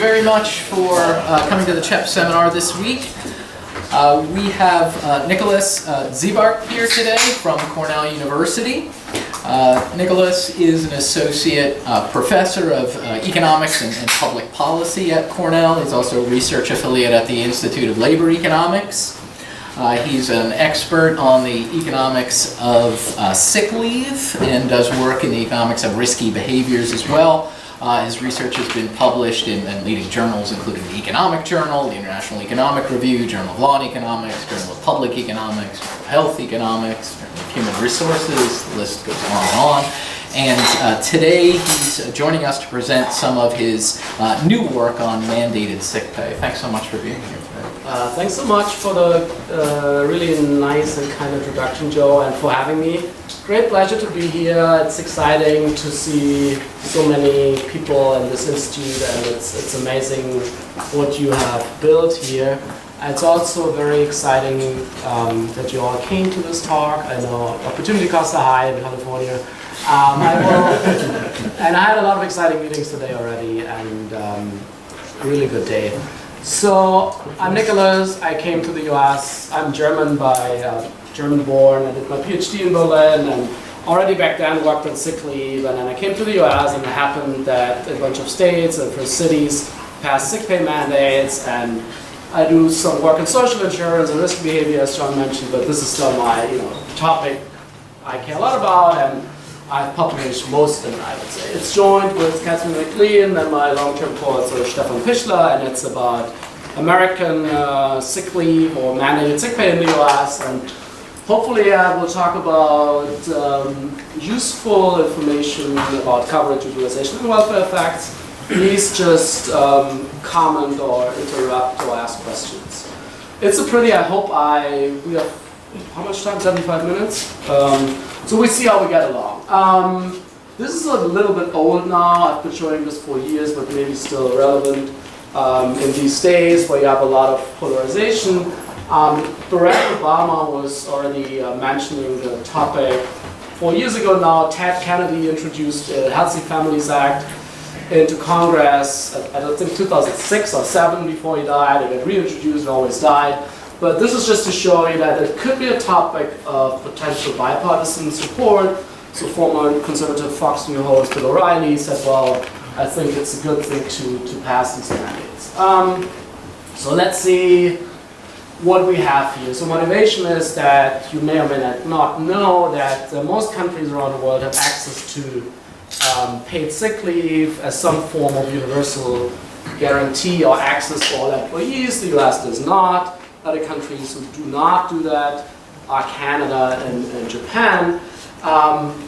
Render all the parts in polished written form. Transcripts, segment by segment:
very much for coming to the CHEP seminar this week. We have Nicolas Ziebarth here today from Cornell University. Nicolas is an associate professor of economics and public policy at Cornell. He's also a research affiliate at the Institute of Labor Economics. He's an expert on the economics of sick leave and does work in the economics of risky behaviors as well. His research has been published in leading journals, including the Economic Journal, the International Economic Review, Journal of Law and Economics, Journal of Public Economics, Journal of Health Economics, Journal of Human Resources. The list goes on and on. And today he's joining us to present some of his new work on mandated sick pay. Thanks so much for being here today. Thanks so much for the really nice and kind introduction, Joe, and for having me. Great pleasure to be here. It's exciting to see so many people in this institute, and it's amazing what you have built here. It's also very exciting that you all came to this talk. I know opportunity costs are high in California. And I had a lot of exciting meetings today already, and a really good day. So I'm Nicolas. I came to the US. I'm German German born. I did my PhD in Berlin, and already back then worked on sick leave. And then I came to the US, and it happened that a bunch of states and first cities passed sick pay mandates, and I do some work in social insurance and risk behavior, as John mentioned, but this is still my topic I care a lot about, and I've published most of it, I would say. It's joined with Catherine McLean and my long-term co-author Stefan Fischler, and it's about American sick leave or mandated sick pay in the US. And hopefully I will talk about useful information about coverage, utilization, and welfare effects. Please just comment or interrupt or ask questions. It's a pretty, we have, how much time? 75 minutes? So we see how we get along. This is a little bit old now. I've been showing this for years, but maybe still relevant in these days where you have a lot of polarization. Barack Obama was already mentioning the topic 4 years ago now. Ted Kennedy introduced the Healthy Families Act into Congress, I don't think 2006 or 2007 before he died. It got reintroduced and always died. But this is just to show you that it could be a topic of potential bipartisan support. So former conservative Fox News host Bill O'Reilly said, well, I think it's a good thing to pass these mandates. So let's see what we have here. So motivation is that you may or may not know that most countries around the world have access to paid sick leave as some form of universal guarantee or access for all employees. The US does not. Other countries who do not do that are Canada and Japan.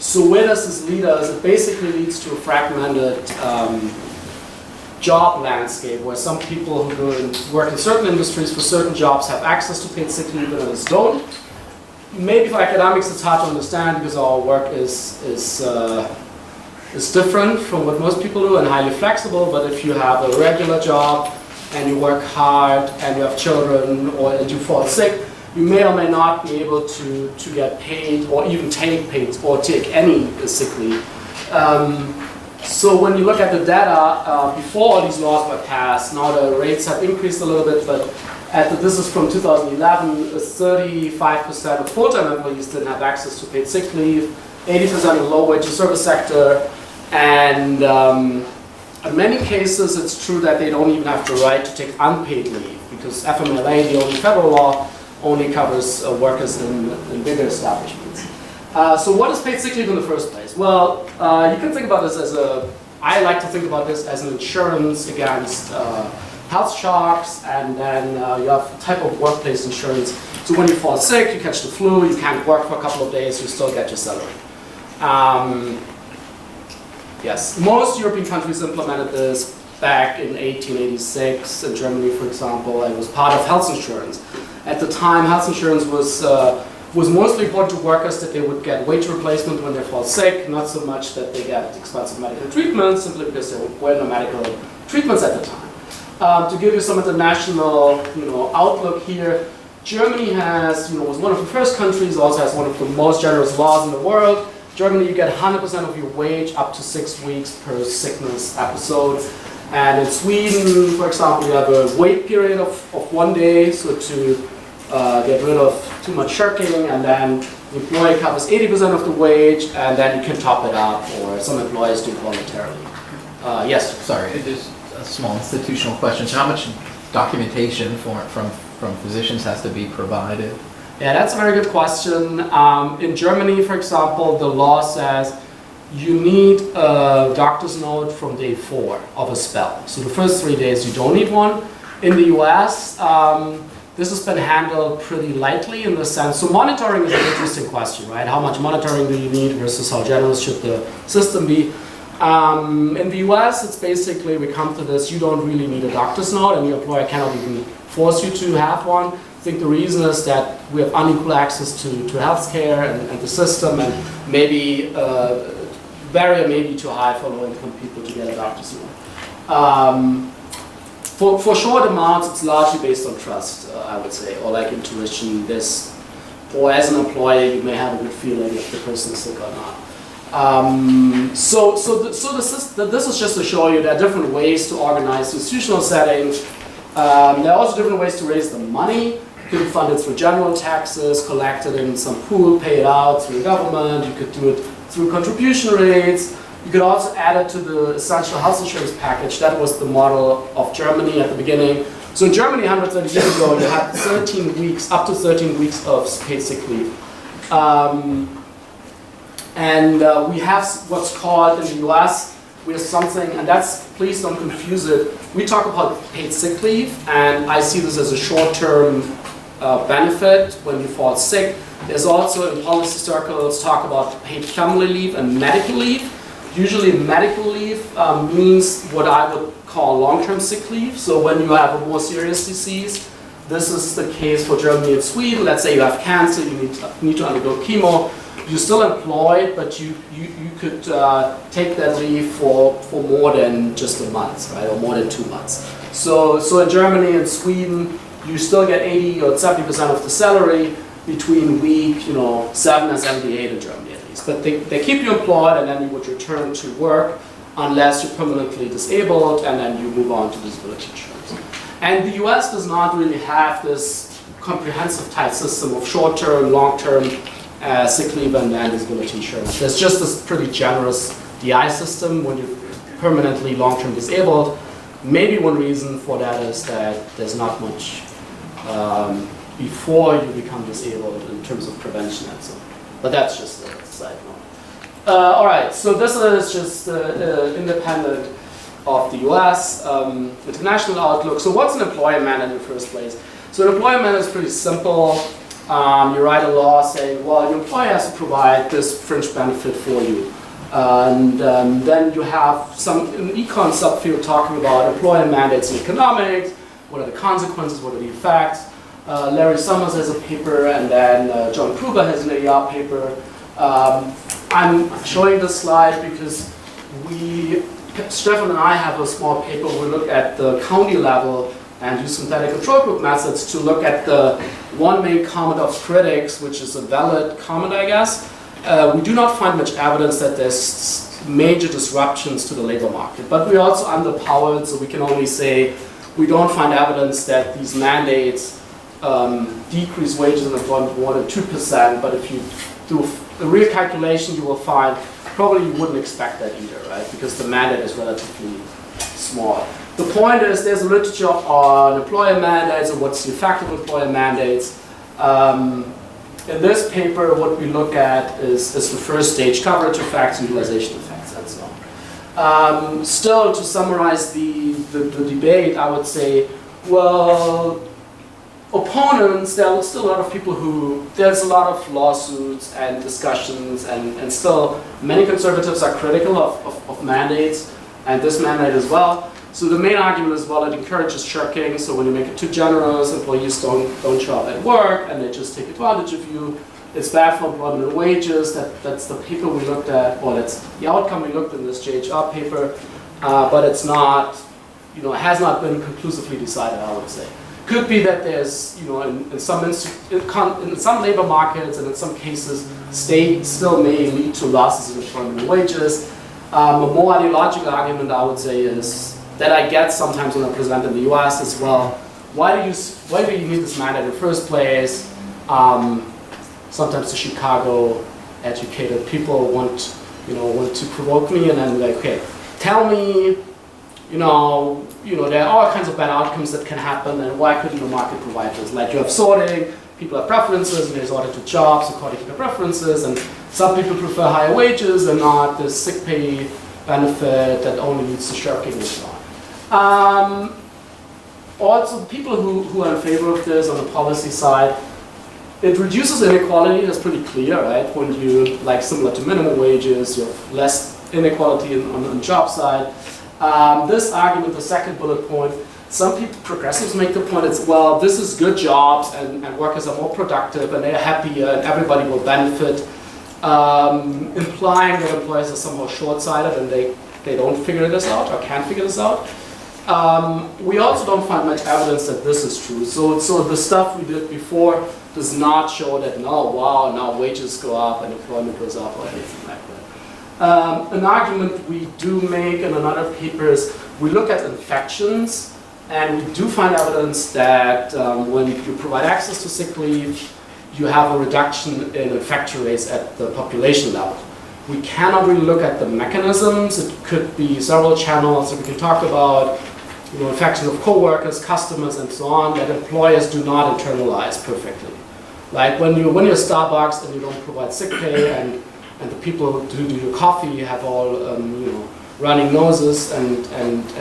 So where does this lead us? It basically leads to a fragmented job landscape where some people who work in certain industries for certain jobs have access to paid sick leave and others don't. Maybe for academics it's hard to understand because our work is different from what most people do and highly flexible, but if you have a regular job and you work hard and you have children and you fall sick, you may or may not be able to get paid or even take any sick leave. So when you look at the data, before all these laws were passed, now the rates have increased a little bit, but this is from 2011, 35% of full-time employees didn't have access to paid sick leave, 80% in the low-wage service sector, and in many cases, it's true that they don't even have the right to take unpaid leave because FMLA, the only federal law, only covers workers in bigger establishments. So what is paid sick leave in the first place? Well, you can think about this I like to think about this as an insurance against health shocks, and then you have a type of workplace insurance. So when you fall sick, you catch the flu, you can't work for a couple of days, you still get your salary. Yes, most European countries implemented this back in 1886. In Germany, for example, it was part of health insurance. At the time, health insurance was mostly important to workers that they would get wage replacement when they fall sick, not so much that they get expensive medical treatment, simply because there were no medical treatments at the time. To give you some international outlook here, Germany was one of the first countries, also has one of the most generous laws in the world. Germany, you get 100% of your wage up to 6 weeks per sickness episode. And in Sweden, for example, you have a wait period of 1 day, so to get rid of too much shirking, and then the employee covers 80% of the wage, and then you can top it up, or some employees do it voluntarily. Yes? Sorry, just a small institutional question. So how much documentation from physicians has to be provided? Yeah, that's a very good question. In Germany, for example, the law says you need a doctor's note from day 4 of a spell. So the first 3 days you don't need one. In the US, this has been handled pretty lightly in the sense, so monitoring is an interesting question, right? How much monitoring do you need versus how generous should the system be? In the US, it's basically, we come to this, you don't really need a doctor's note, and your employer cannot even force you to have one. I think the reason is that we have unequal access to healthcare and the system, and maybe barrier may be too high for low-income people to get a doctor's note. For short amounts, it's largely based on trust, I would say, or like intuition. Or as an employer, you may have a good feeling if the person is sick or not. This is just to show you there are different ways to organize institutional settings. There are also different ways to raise the money. You could fund it through general taxes, collect it in some pool, pay it out through the government. You could do it through contribution rates. You could also add it to the essential health insurance package. That was the model of Germany at the beginning. So in Germany, 130 years ago, you had 13 weeks, up to 13 weeks of paid sick leave. We have what's called in the US, we have something, and that's, please don't confuse it. We talk about paid sick leave, and I see this as a short-term benefit when you fall sick. There's also in policy circles talk about paid family leave and medical leave. Usually medical leave means what I would call long-term sick leave. So when you have a more serious disease, this is the case for Germany and Sweden. Let's say you have cancer, you need to undergo chemo. You're still employed, but you could take that leave for more than just a month, right, or more than 2 months. So in Germany and Sweden, you still get 80 or 70% of the salary between week 7 and 78 in Germany at least. But they keep you employed, and then you would return to work unless you're permanently disabled, and then you move on to disability insurance. And the US does not really have this comprehensive type system of short-term, long-term sick leave and disability insurance. There's just this pretty generous DI system when you're permanently long-term disabled. Maybe one reason for that is that there's not much before you become disabled in terms of prevention and so on. But that's just a side note. All right, so this is just independent of the US, international outlook. So what's an employer mandate in the first place? So an employer mandate is pretty simple. You write a law saying, well, your employer has to provide this fringe benefit for you. And then you have an econ subfield talking about employer mandates in economics, what are the consequences, what are the effects. Larry Summers has a paper, and then John Kruger has an AR paper. I'm showing this slide because Stefan and I have a small paper where we look at the county level and use synthetic control group methods to look at the one main comment of critics, which is a valid comment, I guess. We do not find much evidence that there's major disruptions to the labor market, but we're also underpowered, so we can only say we don't find evidence that these mandates decrease wages and employment more than 2%, but if you do a real calculation, you will find probably you wouldn't expect that either, right? Because the mandate is relatively small. The point is there's a literature on employer mandates and what's the effect of employer mandates. In this paper, what we look at is the first stage coverage effects, utilization effects, and so on. Still, to summarize the debate, I would say, well, opponents, there are still a lot of people there's a lot of lawsuits and discussions, and still many conservatives are critical of mandates, and this mandate as well. So the main argument is, well, it encourages shirking, so when you make it too generous, employees don't show up at work, and they just take advantage of you. It's bad for employment and wages, that's the paper we looked at, well, that's the outcome we looked in this JHR paper, but it's not, it has not been conclusively decided, I would say. Could be that there's, in some labor markets and in some cases, state still may lead to losses in employment and wages. A more ideological argument, I would say, is that I get sometimes when I present in the US as well. Why do you need this mandate in the first place? Sometimes the Chicago educated people want to provoke me, and then like, okay, tell me, there are all kinds of bad outcomes that can happen, and why couldn't the market provide this? Like you have sorting, people have preferences, and they sort to jobs according to their preferences, and some people prefer higher wages and not the sick pay benefit that only leads to shirking and so on. Also, the people who are in favor of this on the policy side, it reduces inequality, that's pretty clear, right? When you, like similar to minimum wages, you have less inequality on the job side. This argument, the second bullet point, some people, progressives make the point, it's, well, this is good jobs and workers are more productive and they're happier and everybody will benefit, implying that employers are somehow short-sighted and they don't figure this out or can't figure this out. We also don't find much evidence that this is true. So the stuff we did before does not show that, now wages go up and employment goes up or anything like that. An argument we do make in another paper is we look at infections, and we do find evidence that when you provide access to sick leave, you have a reduction in infection rates at the population level. We cannot really look at the mechanisms. It could be several channels that we can talk about, infections of coworkers, customers, and so on, that employers do not internalize perfectly. Like when you're Starbucks and you don't provide sick pay, and the people who do your coffee have all running noses and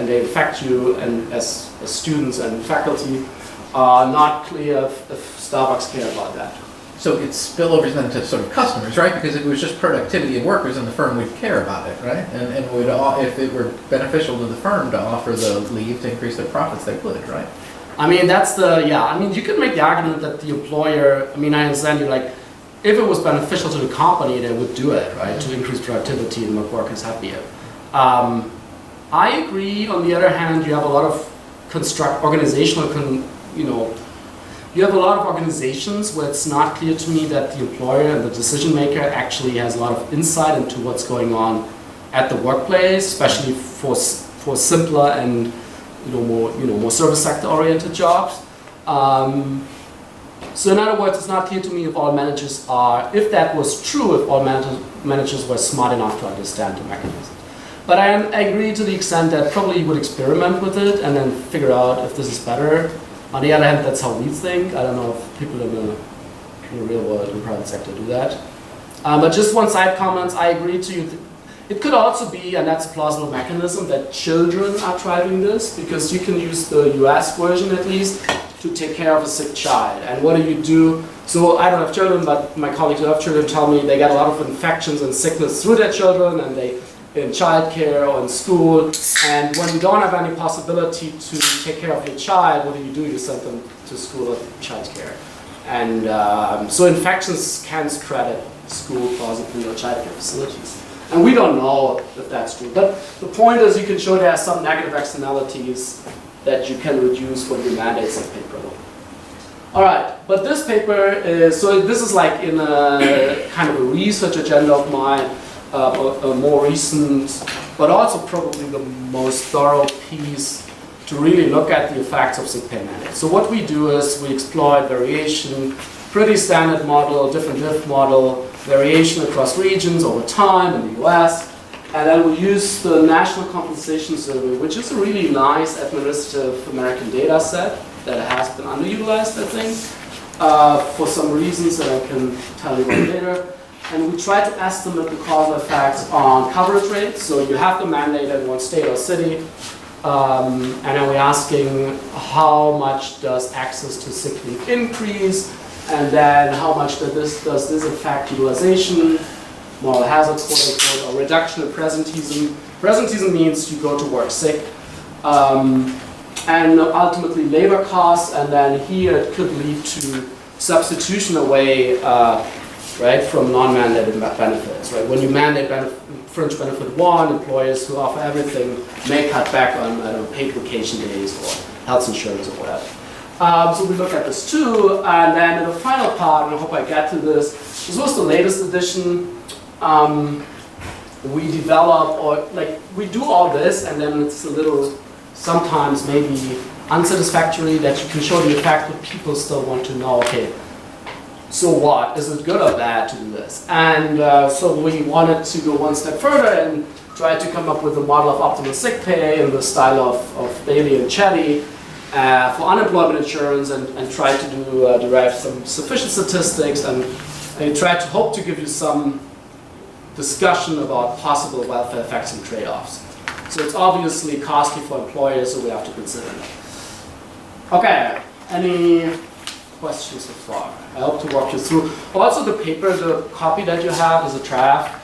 they infect you, and as students and faculty are not clear if Starbucks care about that. So it spillovers then to sort of customers, right? Because if it was just productivity of workers, then the firm would care about it, right? And would, if it were beneficial to the firm to offer the leave to increase their profits, they would, right? I mean, you could make the argument that the employer, I understand you like, if it was beneficial to the company, they would do it, right? To increase productivity and make workers happier. I agree. On the other hand, you have a lot of you have a lot of organizations where it's not clear to me that the employer and the decision maker actually has a lot of insight into what's going on at the workplace, especially for simpler and more service sector oriented jobs. So in other words, it's not clear to me if all managers if that was true, if all managers were smart enough to understand the mechanism. But I agree to the extent that probably you would experiment with it and then figure out if this is better. On the other hand, that's how we think. I don't know if people in the real world, in the private sector, do that. But just one side comment, I agree to you. It could also be, and that's a plausible mechanism, that children are driving this, because you can use the US version at least to take care of a sick child. And what do? So I don't have children, but my colleagues who have children tell me they get a lot of infections and sickness through their children, and they in childcare or in school, and when you don't have any possibility to take care of your child, what do? You send them to school or childcare. And so infections can spread at school, possibly, or childcare facilities. And we don't know if that's true. But the point is you can show there are some negative externalities that you can reduce when you mandate some paper. All right, but this paper is, so this is like in a kind of a research agenda of mine, a more recent, but also probably the most thorough piece to really look at the effects of sick pay mandates. So what we do is we exploit variation, pretty standard model, different diff model, variation across regions over time in the US, and then we use the National Compensation Survey, which is a really nice administrative American data set that has been underutilized, I think, for some reasons that I can tell you about later. And we try to estimate the causal effects on coverage rates. So you have the mandate in one state or city, and then we're asking how much does access to sick leave increase, and then how much does this affect utilization, moral hazards, quote unquote, or reduction in presenteeism. Presenteeism means you go to work sick, and ultimately labor costs, and then here it could lead to substitution away right, from non-mandated benefits. Right? When you mandate fringe benefit 1, employers who offer everything may cut back on paid vacation days or health insurance or whatever. So we look at this too, and then in the final part, and I hope I get to this, this was the latest edition. We develop, or like we do all this, and then it's a little sometimes maybe unsatisfactory, that you can show the effect, but people still want to know, okay, so what? Is it good or bad to do this? And so we wanted to go one step further and try to come up with a model of optimal sick pay in the style of Bailey and Chetty for unemployment insurance, and try to derive some sufficient statistics, and try to hope to give you some discussion about possible welfare effects and trade-offs. So it's obviously costly for employers, so we have to consider that. Okay, any questions so far? I hope to walk you through. Also the paper, the copy that you have is a draft.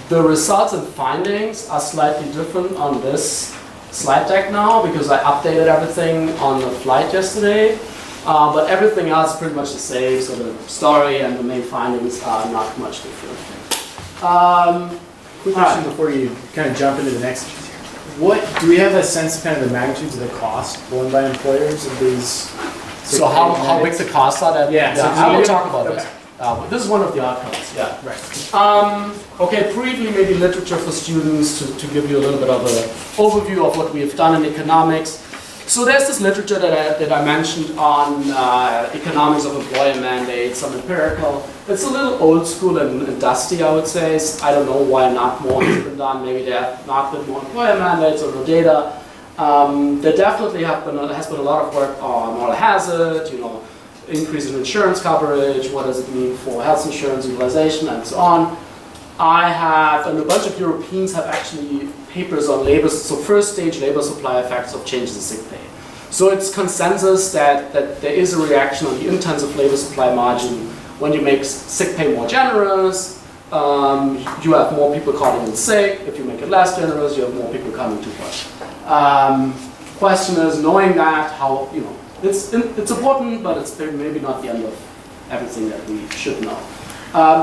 The results and findings are slightly different on this slide deck now because I updated everything on the flight yesterday. But everything else is pretty much the same, so the story and the main findings are not much different. Quick question before you kind of jump into the next. What do we have a sense of kind of the magnitudes of the cost borne by employers of these? So how big the costs are? That, Yeah, so I will you- talk about okay. this. But this is one of the outcomes. Yeah. Right. Okay, briefly maybe literature for students to give you a little bit of an overview of what we have done in economics. So there's this literature that I mentioned on economics of employer mandates, some empirical. It's a little old school and dusty, I would say. I don't know why not more has been done. Maybe there have not been more employer mandates or no data. There definitely has been a lot of work on moral hazard, increase in insurance coverage, what does it mean for health insurance utilization, and so on. I have, and a bunch of Europeans have actually papers on labor, so first stage labor supply effects of changes in sick pay. So it's consensus that there is a reaction on the intensive labor supply margin when you make sick pay more generous. You have more people calling in sick. If you make it less generous, you have more people coming too much. Question is, knowing that, how, it's important, but it's maybe not the end of everything that we should know.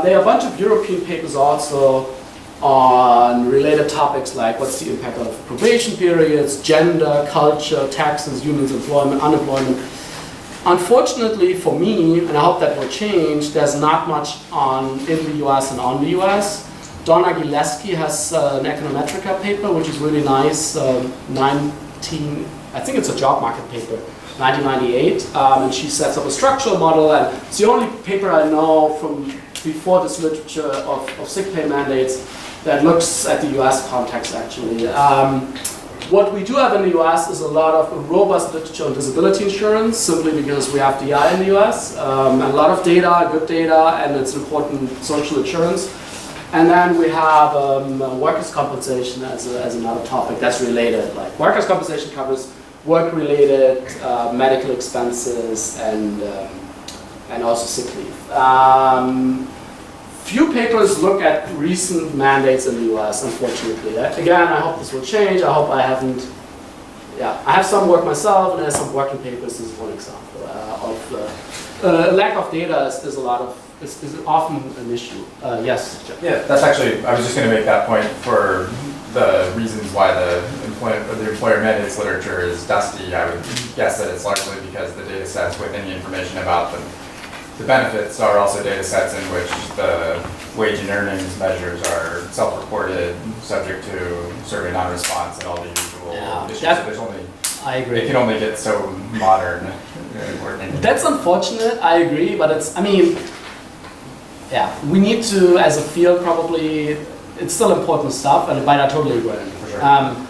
There are a bunch of European papers also on related topics like what's the impact of probation periods, gender, culture, taxes, unions, employment, unemployment. Unfortunately for me, and I hope that will change, there's not much in the US and on the US. Donna Gillespie has an Econometrica paper, which is really nice, I think it's a job market paper, 1998, and she sets up a structural model, and it's the only paper I know from before this literature of sick pay mandates that looks at the US context actually. What we do have in the US is a lot of robust literature on disability insurance, simply because we have DI in the US, and a lot of data, good data, and it's important social insurance. And then we have workers' compensation as another topic that's related. Like workers' compensation covers work-related medical expenses and also sick leave. Few papers look at recent mandates in the US, unfortunately. Again, I hope this will change. I hope I haven't. Yeah, I have some work myself, and there's some working papers. This is one example of lack of data is often an issue. Yes, Jeff. Yeah, that's actually. I was just going to make that point for the reasons why the employer mandates literature is dusty. I would guess that it's largely because the data sets with any information about the benefits are also data sets in which the wage and earnings measures are self-reported, subject to survey non-response and all the usual issues. So there's only, I agree. it can only get so modern. That's unfortunate, I agree, but we need to, as a field, probably, it's still important stuff, but I totally agree. For sure.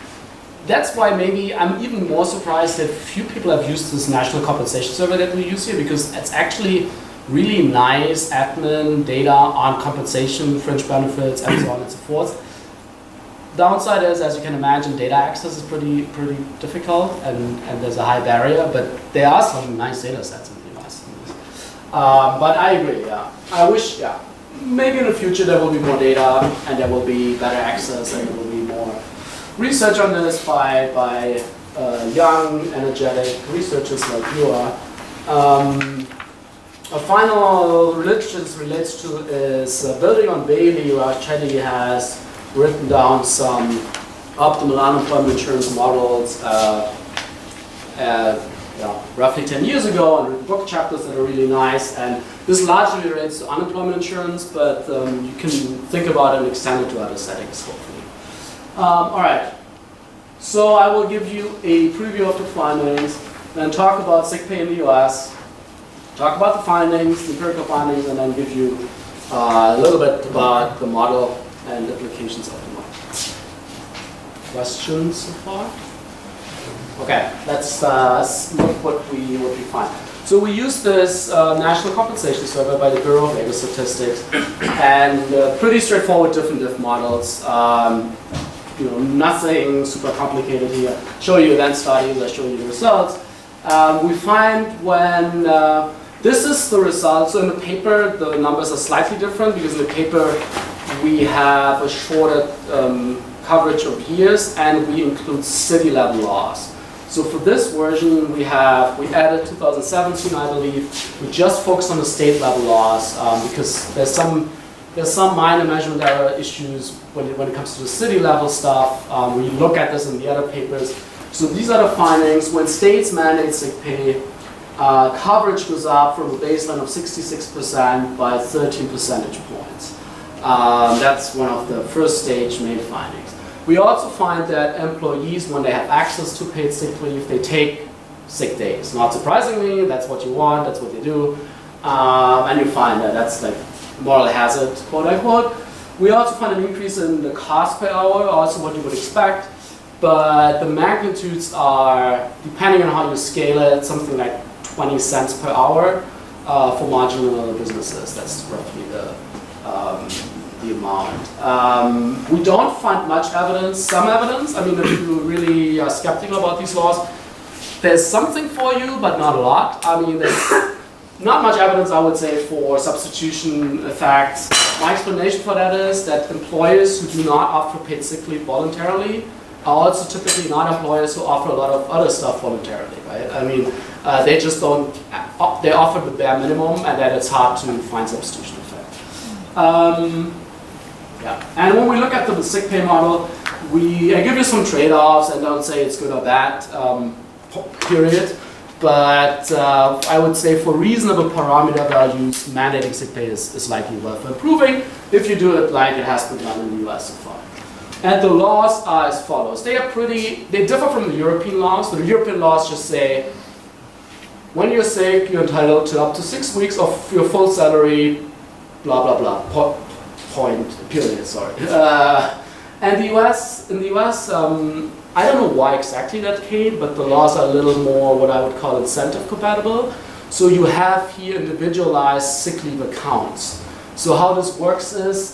That's why maybe I'm even more surprised that few people have used this national compensation survey that we use here, because it's actually really nice admin data on compensation, fringe benefits, and so on and so forth. Downside is, as you can imagine, data access is pretty difficult, and there's a high barrier, but there are some nice data sets in the US. But I agree, yeah. I wish, maybe in the future there will be more data, and there will be better access, and there will be more research on this by young, energetic researchers like you are. A final literature this relates to is building on Bailey, where Chetty has written down some optimal unemployment insurance models roughly 10 years ago, and written book chapters that are really nice. And this largely relates to unemployment insurance, but you can think about it and extend it to other settings, hopefully. All right. So I will give you a preview of the findings, then talk about sick pay in the US, talk about the findings, the empirical findings, and then give you a little bit about the model and applications of the model. Questions so far? Okay, let's look what we find. So we use this national compensation survey by the Bureau of Labor Statistics, and pretty straightforward different diff models. Nothing super complicated here. Show you event studies, I show you the results. We find when, this is the result, so in the paper the numbers are slightly different because in the paper we have a shorter coverage of years and we include city level laws. So for this version we added 2017 I believe, we just focus on the state level laws because there's some minor measurement error issues when it comes to the city level stuff. We look at this in the other papers. So these are the findings. When states mandate sick pay, coverage goes up from a baseline of 66% by 13 percentage points. That's one of the first stage main findings. We also find that employees, when they have access to paid sick leave, they take sick days. Not surprisingly, that's what you want, that's what they do. And you find that that's like moral hazard, quote unquote. We also find an increase in the cost per hour, also what you would expect. But the magnitudes are, depending on how you scale it, something like 20 cents per hour for marginal businesses. That's roughly the amount. We don't find much evidence, some evidence. I mean, if you really are skeptical about these laws, there's something for you, but not a lot. I mean, there's not much evidence, I would say, for substitution effects. My explanation for that is that employers who do not offer paid sick leave voluntarily are also typically not employers who offer a lot of other stuff voluntarily, right? I mean, they just don't, they offer the bare minimum and then it's hard to find substitution effect. Yeah, and when we look at the sick pay model, I give you some trade-offs and don't say it's good or bad, period. But I would say for reasonable parameter values, mandating sick pay is likely worth improving if you do it like it has been done in the US so far. And the laws are as follows. They differ from the European laws. The European laws just say, when you're sick, you're entitled to up to 6 weeks of your full salary, blah, blah, blah, period, sorry. And in the US, I don't know why exactly that came, but the laws are a little more what I would call incentive compatible. So you have here individualized sick leave accounts. So how this works is,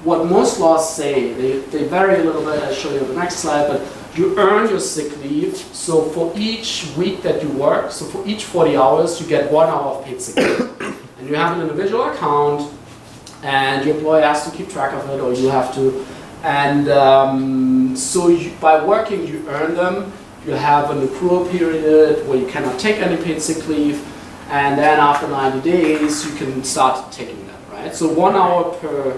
what most laws say, they vary a little bit, I'll show you on the next slide, but you earn your sick leave. So for each week that you work, so for each 40 hours, you get 1 hour of paid sick leave. And you have an individual account, and your employer has to keep track of it, or you have to. And by working, you earn them. You have an accrual period where you cannot take any paid sick leave. And then after 90 days, you can start taking them, right? So 1 hour per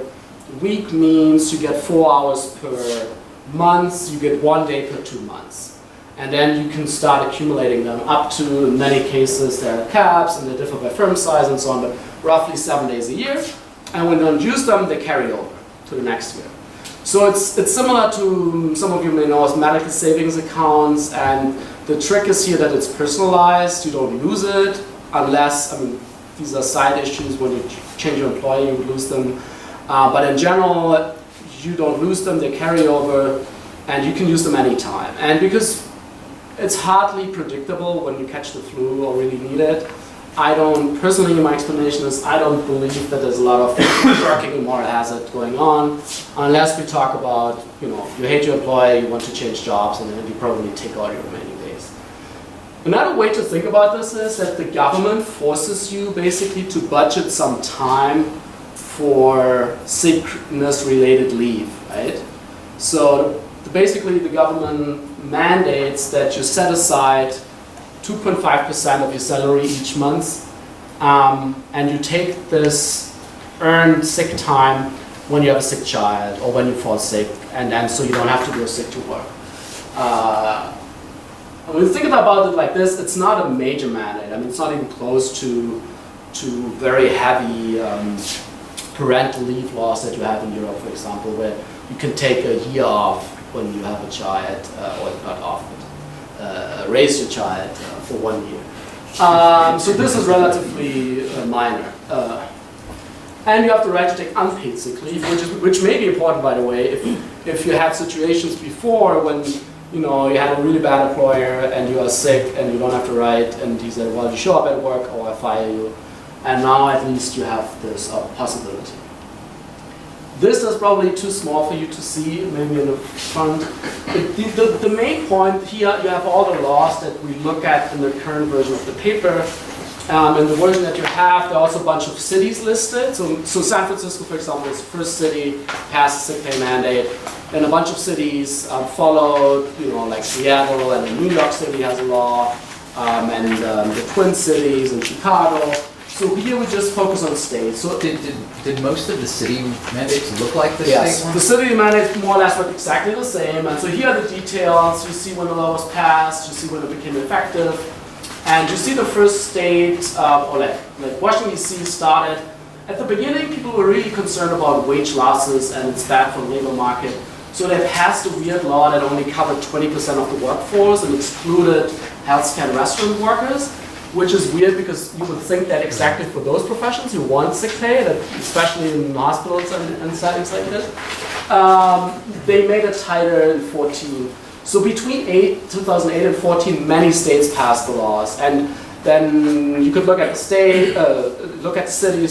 week means you get 4 hours per month. You get 1 day per 2 months. And then you can start accumulating them up to, in many cases, there are caps and they differ by firm size and so on, but roughly 7 days a year. And when you don't use them, they carry over to the next year. So it's similar to, some of you may know, as medical savings accounts, and the trick is here that it's personalized. You don't lose it unless, I mean, these are side issues. When you change your employer, you lose them. But in general, you don't lose them, they carry over, and you can use them anytime. And because it's hardly predictable when you catch the flu or really need it, personally, my explanation is I don't believe that there's a lot of working and moral hazard going on, unless we talk about, you hate your employer, you want to change jobs, and then you probably take all your remaining days. Another way to think about this is that the government forces you basically to budget some time for sickness-related leave, right? So basically the government mandates that you set aside 2.5% of your salary each month, and you take this earned sick time when you have a sick child or when you fall sick, and then so you don't have to go sick to work. When you think about it like this, it's not a major mandate. I mean, it's not even close to very heavy parental leave laws that you have in Europe, for example, you can take a year off when you have a child, or not off, but raise your child for 1 year. So this is relatively minor. And you have the right to take unpaid sick leave, which may be important, by the way, if you had situations before when you had a really bad employer and you are sick and you don't have to write, and he said, well, you show up at work or I fire you. And now at least you have this possibility. This is probably too small for you to see, maybe in the front. The main point here, you have all the laws that we look at in the current version of the paper. In the version that you have, there are also a bunch of cities listed. So San Francisco, for example, is the first city passed a sick pay mandate. And a bunch of cities followed, like Seattle, and New York City has a law, and the Twin Cities and Chicago. So here we just focus on states. So Did most of the city mandates look like the yes, state one? the city mandates more or less look exactly the same. And so here are the details. You see when the law was passed, you see when it became effective. And you see the first state, or like Washington DC started. At the beginning, people were really concerned about wage losses and it's bad for the labor market. So they passed a weird law that only covered 20% of the workforce and excluded healthcare and restaurant workers, which is weird because you would think that exactly for those professions you want sick pay, that especially in hospitals and settings like this. They made it tighter in 2014. So between 2008 and 2014, many states passed the laws, and then you could look at the state, look at the city,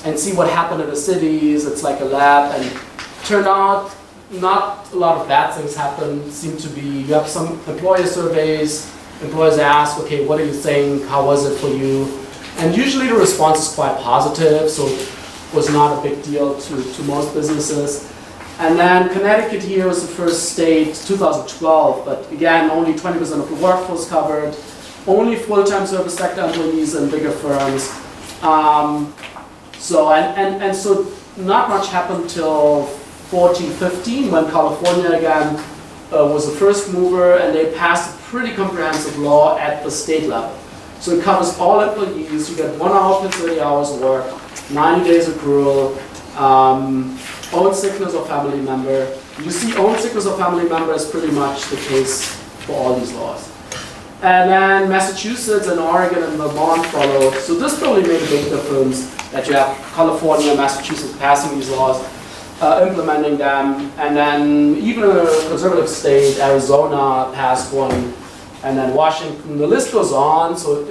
and see what happened in the cities. It's like a lab, and turned out not a lot of bad things happened. Seem to be, you have some employer surveys. Employers ask, okay, what do you think? How was it for you? And usually the response is quite positive, so it was not a big deal to most businesses. And then Connecticut here was the first state, 2012, but again, only 20% of the workforce covered, only full-time service sector employees and bigger firms. So not much happened till 14, 15, when California again was the first mover, and they passed a pretty comprehensive law at the state level. So it covers all employees. You get 1 hour per 30 hours of work, 90 days accrual, own sickness or family member. You see own sickness or family member is pretty much the case for all these laws. And then Massachusetts and Oregon and Vermont followed. So this probably made a big difference that you have California, Massachusetts passing these laws, implementing them. And then even a conservative state, Arizona, passed one. And then Washington, the list goes on. So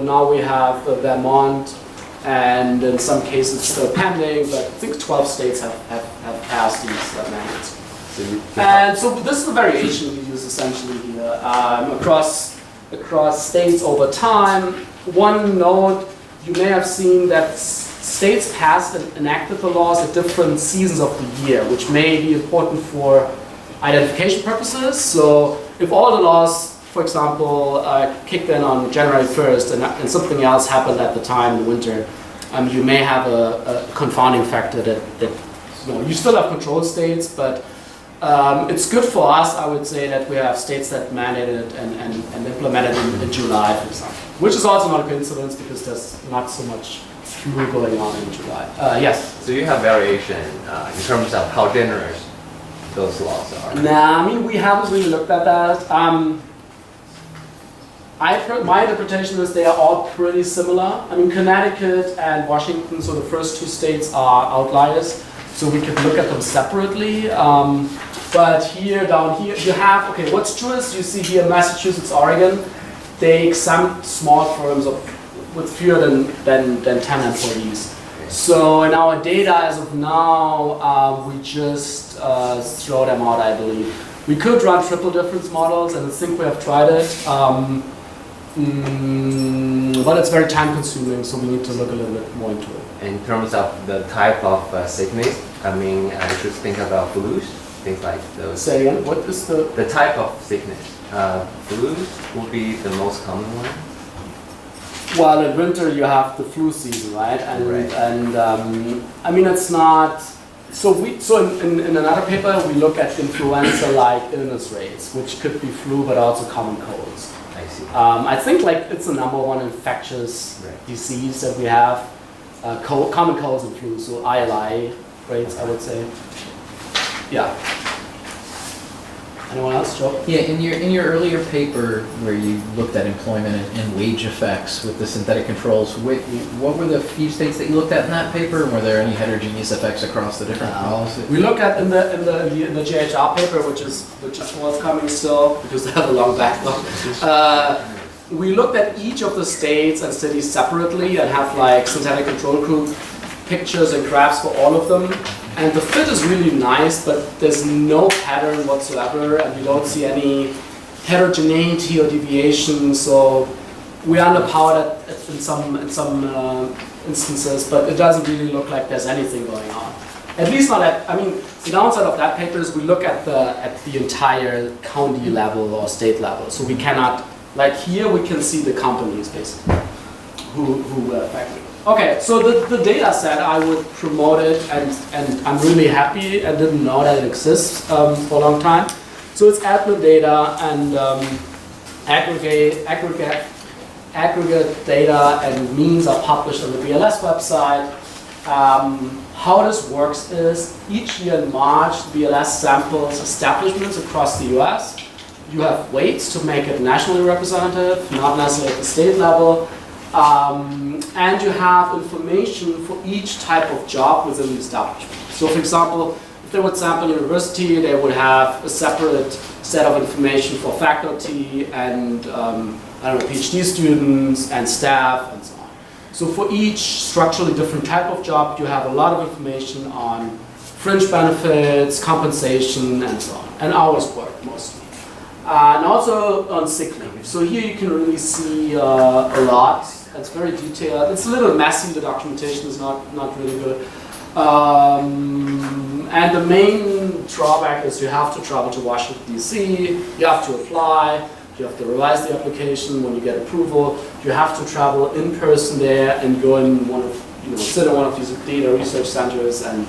now we have Vermont, and in some cases still pending, but I think 12 states have passed these mandates. And so this is the variation we use essentially here across states over time. One note, you may have seen that states passed and enacted the laws at different seasons of the year, which may be important for identification purposes. So if all the laws, for example, kicked in on January 1st and something else happened at the time in the winter, you may have a confounding factor that you still have control states, but it's good for us, I would say, that we have states that mandated and implemented in July, for example, which is also not a coincidence because there's not so much flu going on in July. Yes? So you have variation in terms of how generous those laws are? Nah, I mean, we haven't really looked at that. My interpretation is they are all pretty similar. I mean, Connecticut and Washington, so the first two states are outliers, so we could look at them separately. But here, down here, you have, okay, what's true is you see here Massachusetts, Oregon, they exempt small firms with fewer than 10 employees. So in our data as of now, we just throw them out, I believe. We could run triple difference models, and I think we have tried it. But it's very time consuming, so we need to look a little bit more into it. In terms of the type of sickness, I mean, I should think about flus, things like those. Say again, what is the type of sickness? Flus would be the most common one. Well, in winter you have the flu season, right? And I mean, it's not. So in another paper we look at influenza-like illness rates, which could be flu, but also common colds. I see. I think like it's the number one infectious disease that we have, common colds and flu, so ILI rates, I would say. Yeah. Anyone else, Joe? Yeah, in your earlier paper where you looked at employment and wage effects with the synthetic controls, what were the few states that you looked at in that paper? And were there any heterogeneous effects across the different policies? We look at in the GHR paper, which is forthcoming still because they have a long backlog. We looked at each of the states and cities separately and have like synthetic control group pictures and graphs for all of them. And the fit is really nice, but there's no pattern whatsoever, and you don't see any heterogeneity or deviation. So we're underpowered in some instances, but it doesn't really look like there's anything going on. At least not at. I mean, the downside of that paper is we look at the entire county level or state level. So we cannot, like here, we can see the companies basically who were affected. Okay, so the data set, I would promote it, and I'm really happy. I didn't know that it exists for a long time. So it's admin data and aggregate data and means are published on the BLS website. How this works is each year in March, BLS samples establishments across the US. You have weights to make it nationally representative, not necessarily at the state level. And you have information for each type of job within the establishment. So for example, if they would sample university, they would have a separate set of information for faculty and PhD students and staff and so on. So for each structurally different type of job, you have a lot of information on fringe benefits, compensation, and so on, and hours worked mostly. And also on sick leave. So here you can really see a lot. It's very detailed. It's a little messy. The documentation is not really good. And the main drawback is you have to travel to Washington, D.C. You have to apply. You have to revise the application when you get approval. You have to travel in person there and go in sit in one of these data research centers and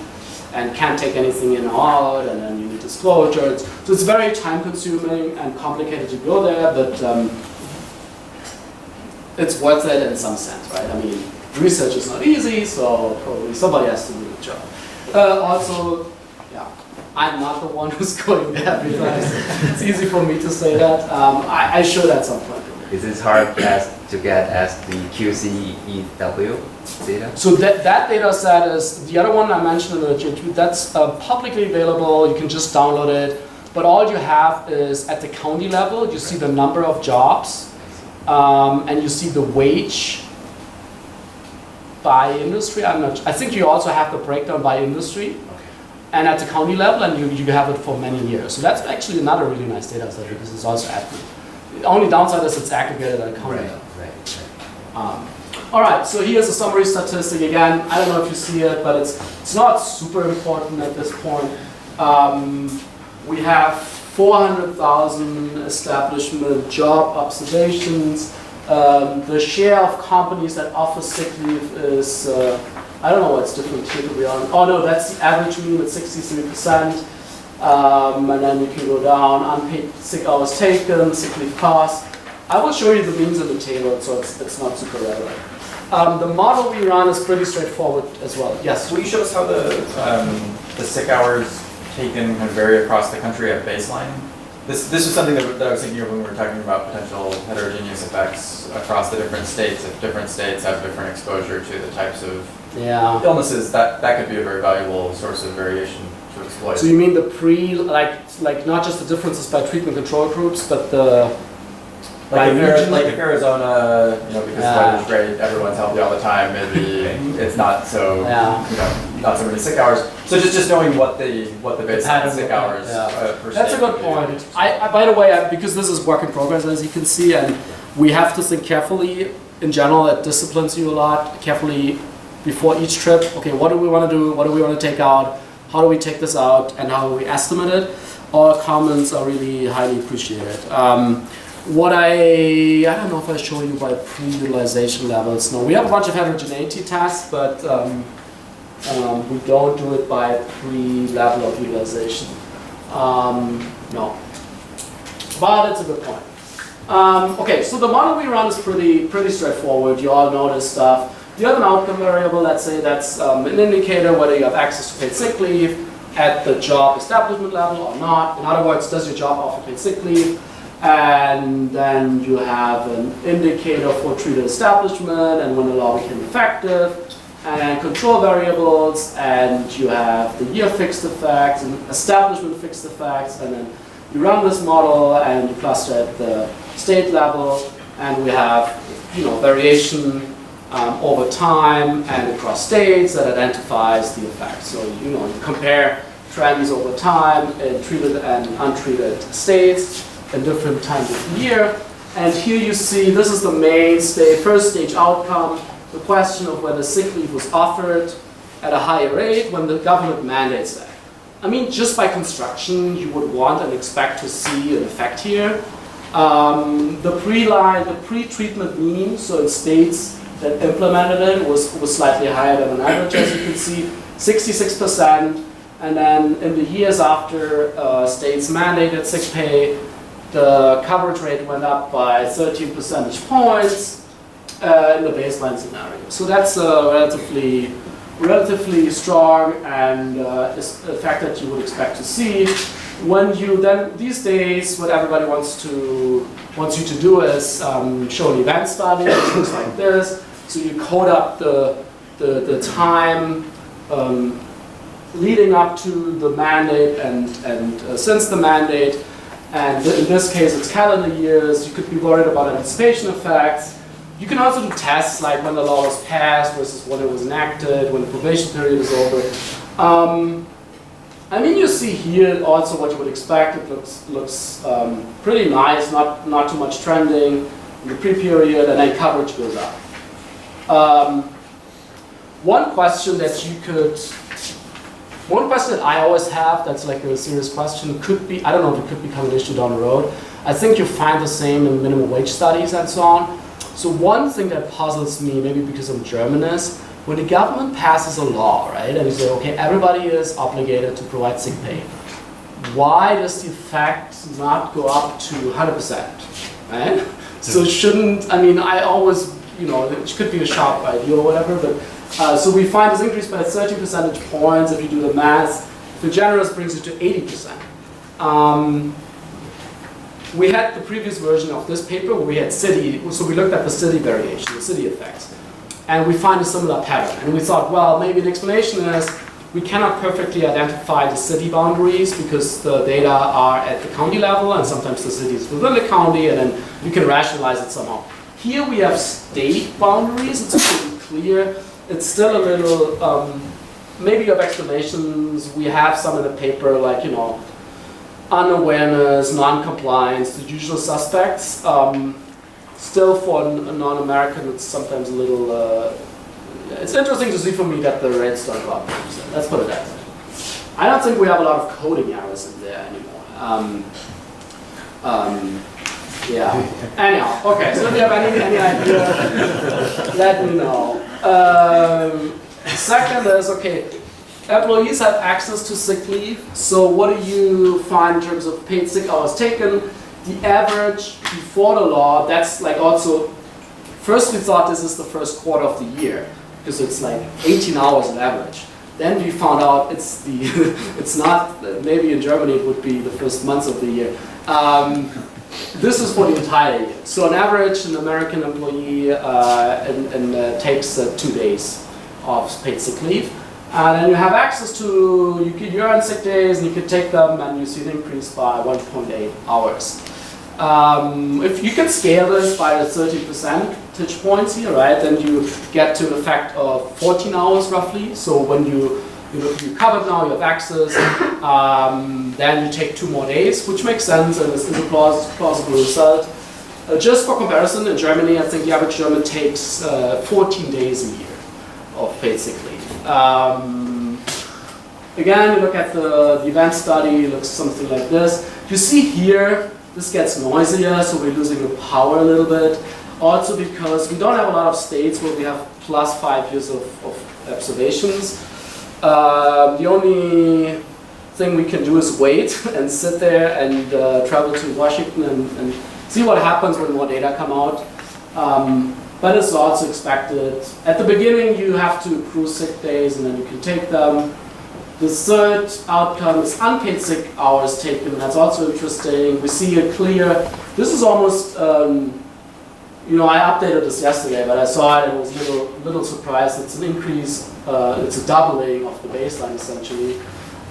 can't take anything in or out, and then you need disclosure. So it's very time-consuming and complicated to go there, but it's worth it in some sense, right? I mean, research is not easy, so probably somebody has to do the job. Also, yeah, I'm not the one who's going there because it's easy for me to say that. I should at some point. Is it hard to get as the QCEW data? So that data set is, the other one I mentioned in the J2, that's publicly available, you can just download it. But all you have is at the county level, you see the number of jobs, and you see the wage by industry. I think you also have the breakdown by industry. And at the county level, and you have it for many years. So that's actually another really nice data set because it's also accurate. The only downside is it's aggregated at a county level. All right, so here's a summary statistic again. I don't know if you see it, but it's not super important at this point. We have 400,000 establishment job observations. The share of companies that offer sick leave is, I don't know what's different here to be honest. Oh no, that's the average mean at 63%. And then you can go down, unpaid sick hours taken, sick leave costs. I will show you the means in the table, so it's not super relevant. The model we run is pretty straightforward as well. Yes? Will you show us how the sick hours taken kind of vary across the country at baseline? This is something that I was thinking of when we were talking about potential heterogeneous effects across the different states. If different states have different exposure to the types of illnesses, that could be a very valuable source of variation to exploit. So you mean the like not just the differences by treatment control groups, but the if Arizona, because the weather's great, everyone's healthy all the time, maybe it's not so, not so many sick hours. So just knowing what the baseline sick hours per That's a good point. I by the way, because this is work in progress, as you can see, and we have to think carefully. In general, it disciplines you a lot, carefully before each trip. Okay, what do we want to do? What do we want to take out? How do we take this out? And how do we estimate it? All comments are really highly appreciated. I don't know if I show you by pre-utilization levels. No, we have a bunch of heterogeneity tests, but we don't do it by pre-level of utilization. No, but it's a good point. Okay, so the model we run is pretty straightforward. You all know this stuff. You have an outcome variable. Let's say that's an indicator whether you have access to paid sick leave, at the job establishment level or not. In other words, does your job offer paid sick leave? And then you have an indicator for treated establishment and when the law became effective, and control variables, and you have the year fixed effects and establishment fixed effects, and then you run this model and you cluster at the state level, and we have variation over time and across states that identifies the effect. So you compare trends over time in treated and untreated states in different times of the year. And here you see this is the main first stage outcome, the question of whether sick leave was offered at a higher rate when the government mandates that. I mean, just by construction, you would want and expect to see an effect here. The pre-treatment mean, so in states that implemented it, was slightly higher than an average, as you can see, 66%. And then in the years after states mandated sick pay, the coverage rate went up by 13 percentage points in the baseline scenario. So that's relatively strong and is a fact that you would expect to see. When you then, these days, what everybody wants you to do is show an event study, which looks like this. So you code up the time leading up to the mandate and since the mandate. And in this case, it's calendar years. You could be worried about anticipation effects. You can also do tests like when the law was passed versus when it was enacted, when the probation period is over. I mean, you see here also what you would expect. It looks pretty nice, not too much trending in the pre-period, and then coverage goes up. One question that I always have that's like a serious question could be, I don't know if it could become an issue down the road. I think you find the same in minimum wage studies and so on. So one thing that puzzles me, maybe because I'm German, is when the government passes a law, right, and you say, okay, everybody is obligated to provide sick pay. Why does the effect not go up to 100%, right? So shouldn't, I mean, I always, it could be a sharp idea or whatever, but so we find this increase by 30 percentage points. If you do the math, if you're generous, brings it to 80%. We had the previous version of this paper where we had city, so we looked at the city variation, the city effects. And we find a similar pattern. And we thought, well, maybe the explanation is we cannot perfectly identify the city boundaries because the data are at the county level and sometimes the city is within the county and then you can rationalize it somehow. Here we have state boundaries, it's pretty clear. It's still a little, maybe you have explanations. We have some in the paper like, unawareness, non-compliance, the usual suspects. Still for a non-American, it's sometimes a little, it's interesting to see for me that the rates don't go up. Let's put it that way. I don't think we have a lot of coding errors in there anymore. Yeah. Anyhow, okay, so if you have any idea, let me know. Second is, okay, employees have access to sick leave. So what do you find in terms of paid sick hours taken? The average before the law, that's like also, first we thought this is the first quarter of the year, because it's like 18 hours on average. Then we found out it's it's not, maybe in Germany it would be the first months of the year. This is for the entire year. So on average, an American employee takes 2 days of paid sick leave. And then you have access to, you earn sick days and you can take them and you see an increase by 1.8 hours. If you can scale this by the 30 percentage points here, right, then you get to an effect of 14 hours roughly. So when you covered now, you have access, then you take 2 more days, which makes sense and is a plausible result. Just for comparison, in Germany, I think the average German takes 14 days a year of paid sick leave. Again, you look at the event study, it looks something like this. You see here, this gets noisier, so we're losing the power a little bit. Also because we don't have a lot of states where we have plus 5 years of observations. The only thing we can do is wait and sit there and travel to Washington and see what happens when more data come out. But it's also expected. At the beginning, you have to accrue sick days and then you can take them. The third outcome is unpaid sick hours taken. That's also interesting. We see a clear, this is almost, I updated this yesterday, but I saw it and was a little surprised. It's an increase, it's a doubling of the baseline essentially.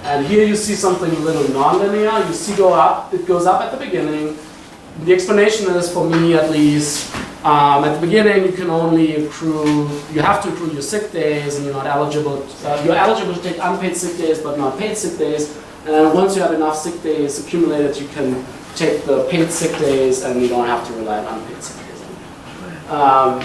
And here you see something a little nonlinear. You see it goes up at the beginning. The explanation is, for me at least, at the beginning you can only accrue, you have to accrue your sick days, and you're eligible to take unpaid sick days but not paid sick days. And then once you have enough sick days accumulated, you can take the paid sick days and you don't have to rely on unpaid sick days anymore.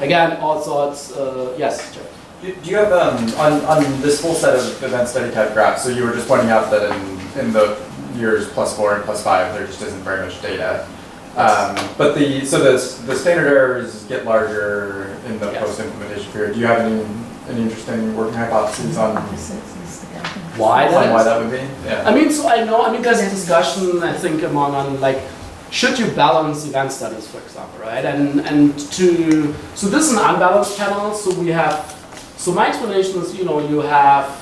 Again, all sorts, yes, Jeff. Do you have, on this full set of event study type graphs, so you were just pointing out that in the years +4 and +5, there just isn't very much data. But the standard errors get larger in the post-implementation period. Do you have any interesting working hypotheses on why that would be? Yeah. There's a discussion, I think, among should you balance event studies, for example, right? So this is an unbalanced panel, so my explanation is, you have,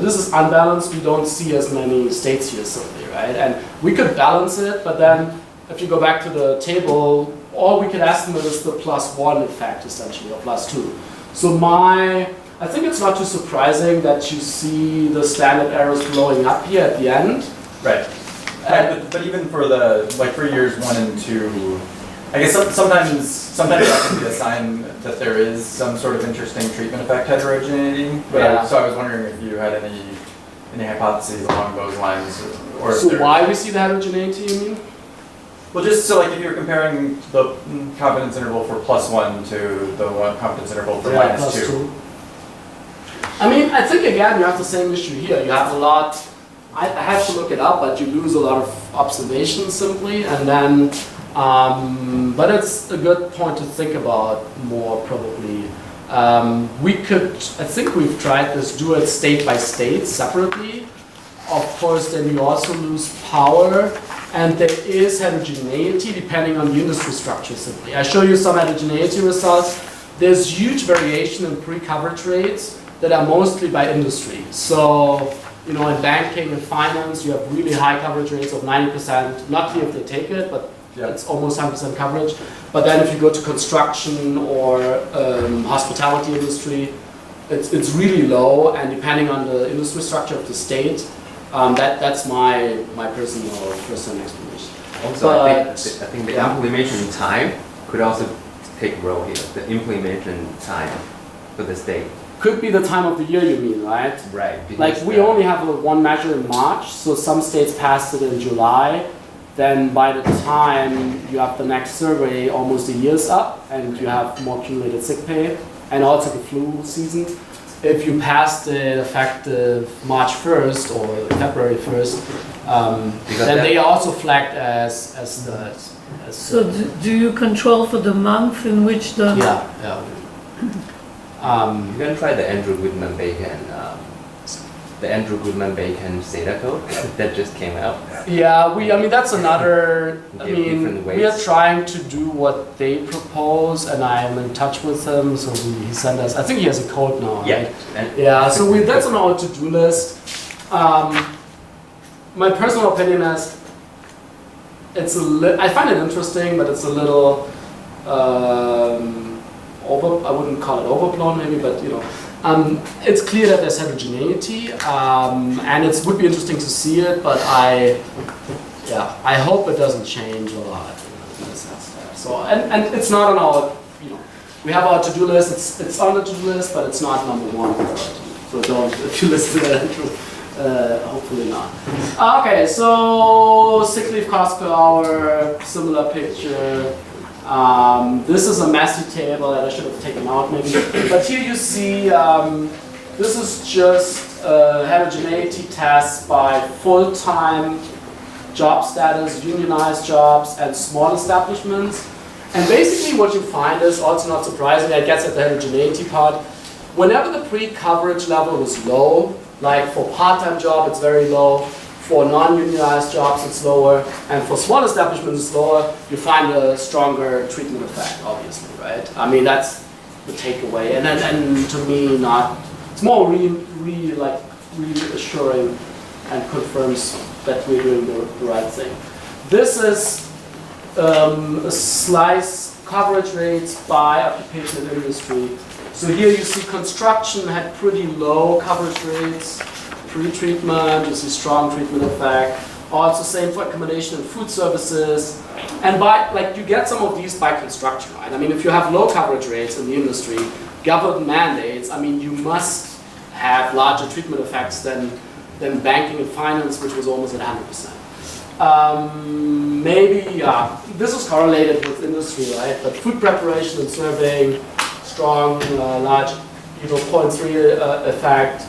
this is unbalanced, we don't see as many states here simply, right? And we could balance it, but then if you go back to the table, all we could estimate is the +1 effect essentially, or +2. So I think it's not too surprising that you see the standard errors blowing up here at the end. Right. But even for for years 1 and 2, I guess sometimes that can be a sign that there is some sort of interesting treatment effect heterogeneity. But so I was wondering if you had any hypotheses along those lines, or so why we see the heterogeneity, you mean? Well, just so if you're comparing the confidence interval for +1 to the confidence interval for -2. I think again you have the same issue here. You have a lot. I have to look it up, but you lose a lot of observations simply, and then. But it's a good point to think about more probably. I think we've tried this, do it state by state separately. Of course, then you also lose power, and there is heterogeneity depending on the industry structure simply. I show you some heterogeneity results. There's huge variation in pre-coverage rates that are mostly by industry. So, in banking and finance, you have really high coverage rates of 90%, not clear if they take it, but it's almost 100% coverage. But then if you go to construction or hospitality industry, it's really low, and depending on the industry structure of the state, that's my personal explanation. Also, I think the implementation time could also take a role here. The implementation time for the state. Could be the time of the year, you mean, right? Right. We only have one measure in March, so some states passed it in July. Then by the time you have the next survey, almost a year's up, and you have more accumulated sick pay, and also the flu season. If you passed it effective March 1st or February 1st, then they are also flagged as So do you control for the month in which the... Yeah. You can try the Andrew Goodman-Bacon Zeta code that just came out. Yeah, that's another. We are trying to do what they propose, and I'm in touch with him. So he sent us. I think he has a code now. Right? Yeah. So that's on our to-do list. My personal opinion is, I find it interesting, but it's a little. I wouldn't call it overblown, maybe, but it's clear that there's heterogeneity, and it would be interesting to see it, but I hope it doesn't change a lot. So, and it's not on our, we have our to-do list. It's on the to-do list, but it's not number 1 on our to-do. So don't, if you listen to that, hopefully not. Okay, so sick leave cost per hour, similar picture. This is a messy table that I should have taken out maybe. But here you see, this is just heterogeneity tests by full-time job status, unionized jobs, and small establishments. And basically what you find is, also not surprising, I guess at the heterogeneity part, whenever the pre-coverage level is low, like for part-time job it's very low, for non-unionized jobs it's lower, and for small establishments it's lower, you find a stronger treatment effect, obviously, right? That's the takeaway. And to me, it's more like really assuring and confirms that we're doing the right thing. This is a slice coverage rates by occupation and industry. So here you see construction had pretty low coverage rates, pre-treatment, you see strong treatment effect. Also same for accommodation and food services. And by, like, you get some of these by construction, right? I mean, if you have low coverage rates in the industry, government mandates, I mean, you must have larger treatment effects than banking and finance, which was almost at 100%. Maybe, yeah, this is correlated with industry, right? But food preparation and serving, strong, large, 0.3 effect.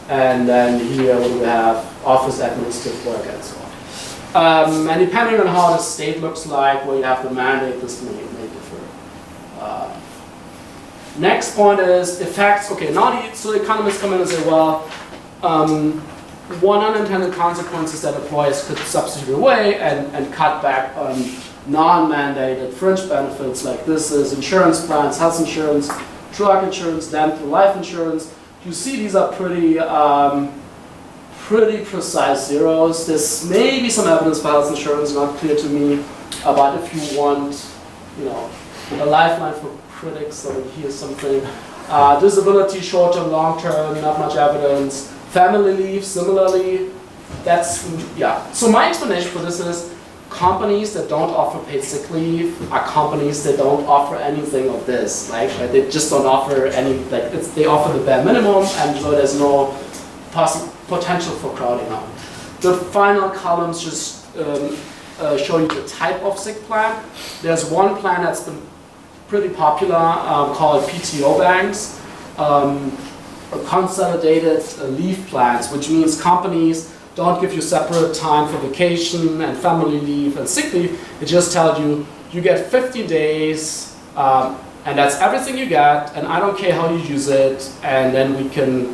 And then here what do we have? Office administrative work and so on. And depending on how the state looks like, where you have the mandate, this may differ. Next point is effects. Okay, now so economists come in and say, well, one unintended consequence is that employers could substitute away and cut back on non-mandated fringe benefits, like this is insurance plans, health insurance, truck insurance, dental, life insurance. You see these are pretty precise zeros. There's maybe some evidence for health insurance, not clear to me, but if you want, you know, a lifeline for critics, so here's something. Disability, short-term, long-term, not much evidence. Family leave, similarly, that's, yeah. So my explanation for this is companies that don't offer paid sick leave are companies that don't offer anything of this, right? They just don't offer any, like, they offer the bare minimum, and so there's no potential for crowding out. The final columns just show you the type of sick plan. There's one plan that's been pretty popular called PTO banks. Consolidated leave plans, which means companies don't give you separate time for vacation and family leave and sick leave. It just tells you, you get 50 days and that's everything you get, and I don't care how you use it, and then we can,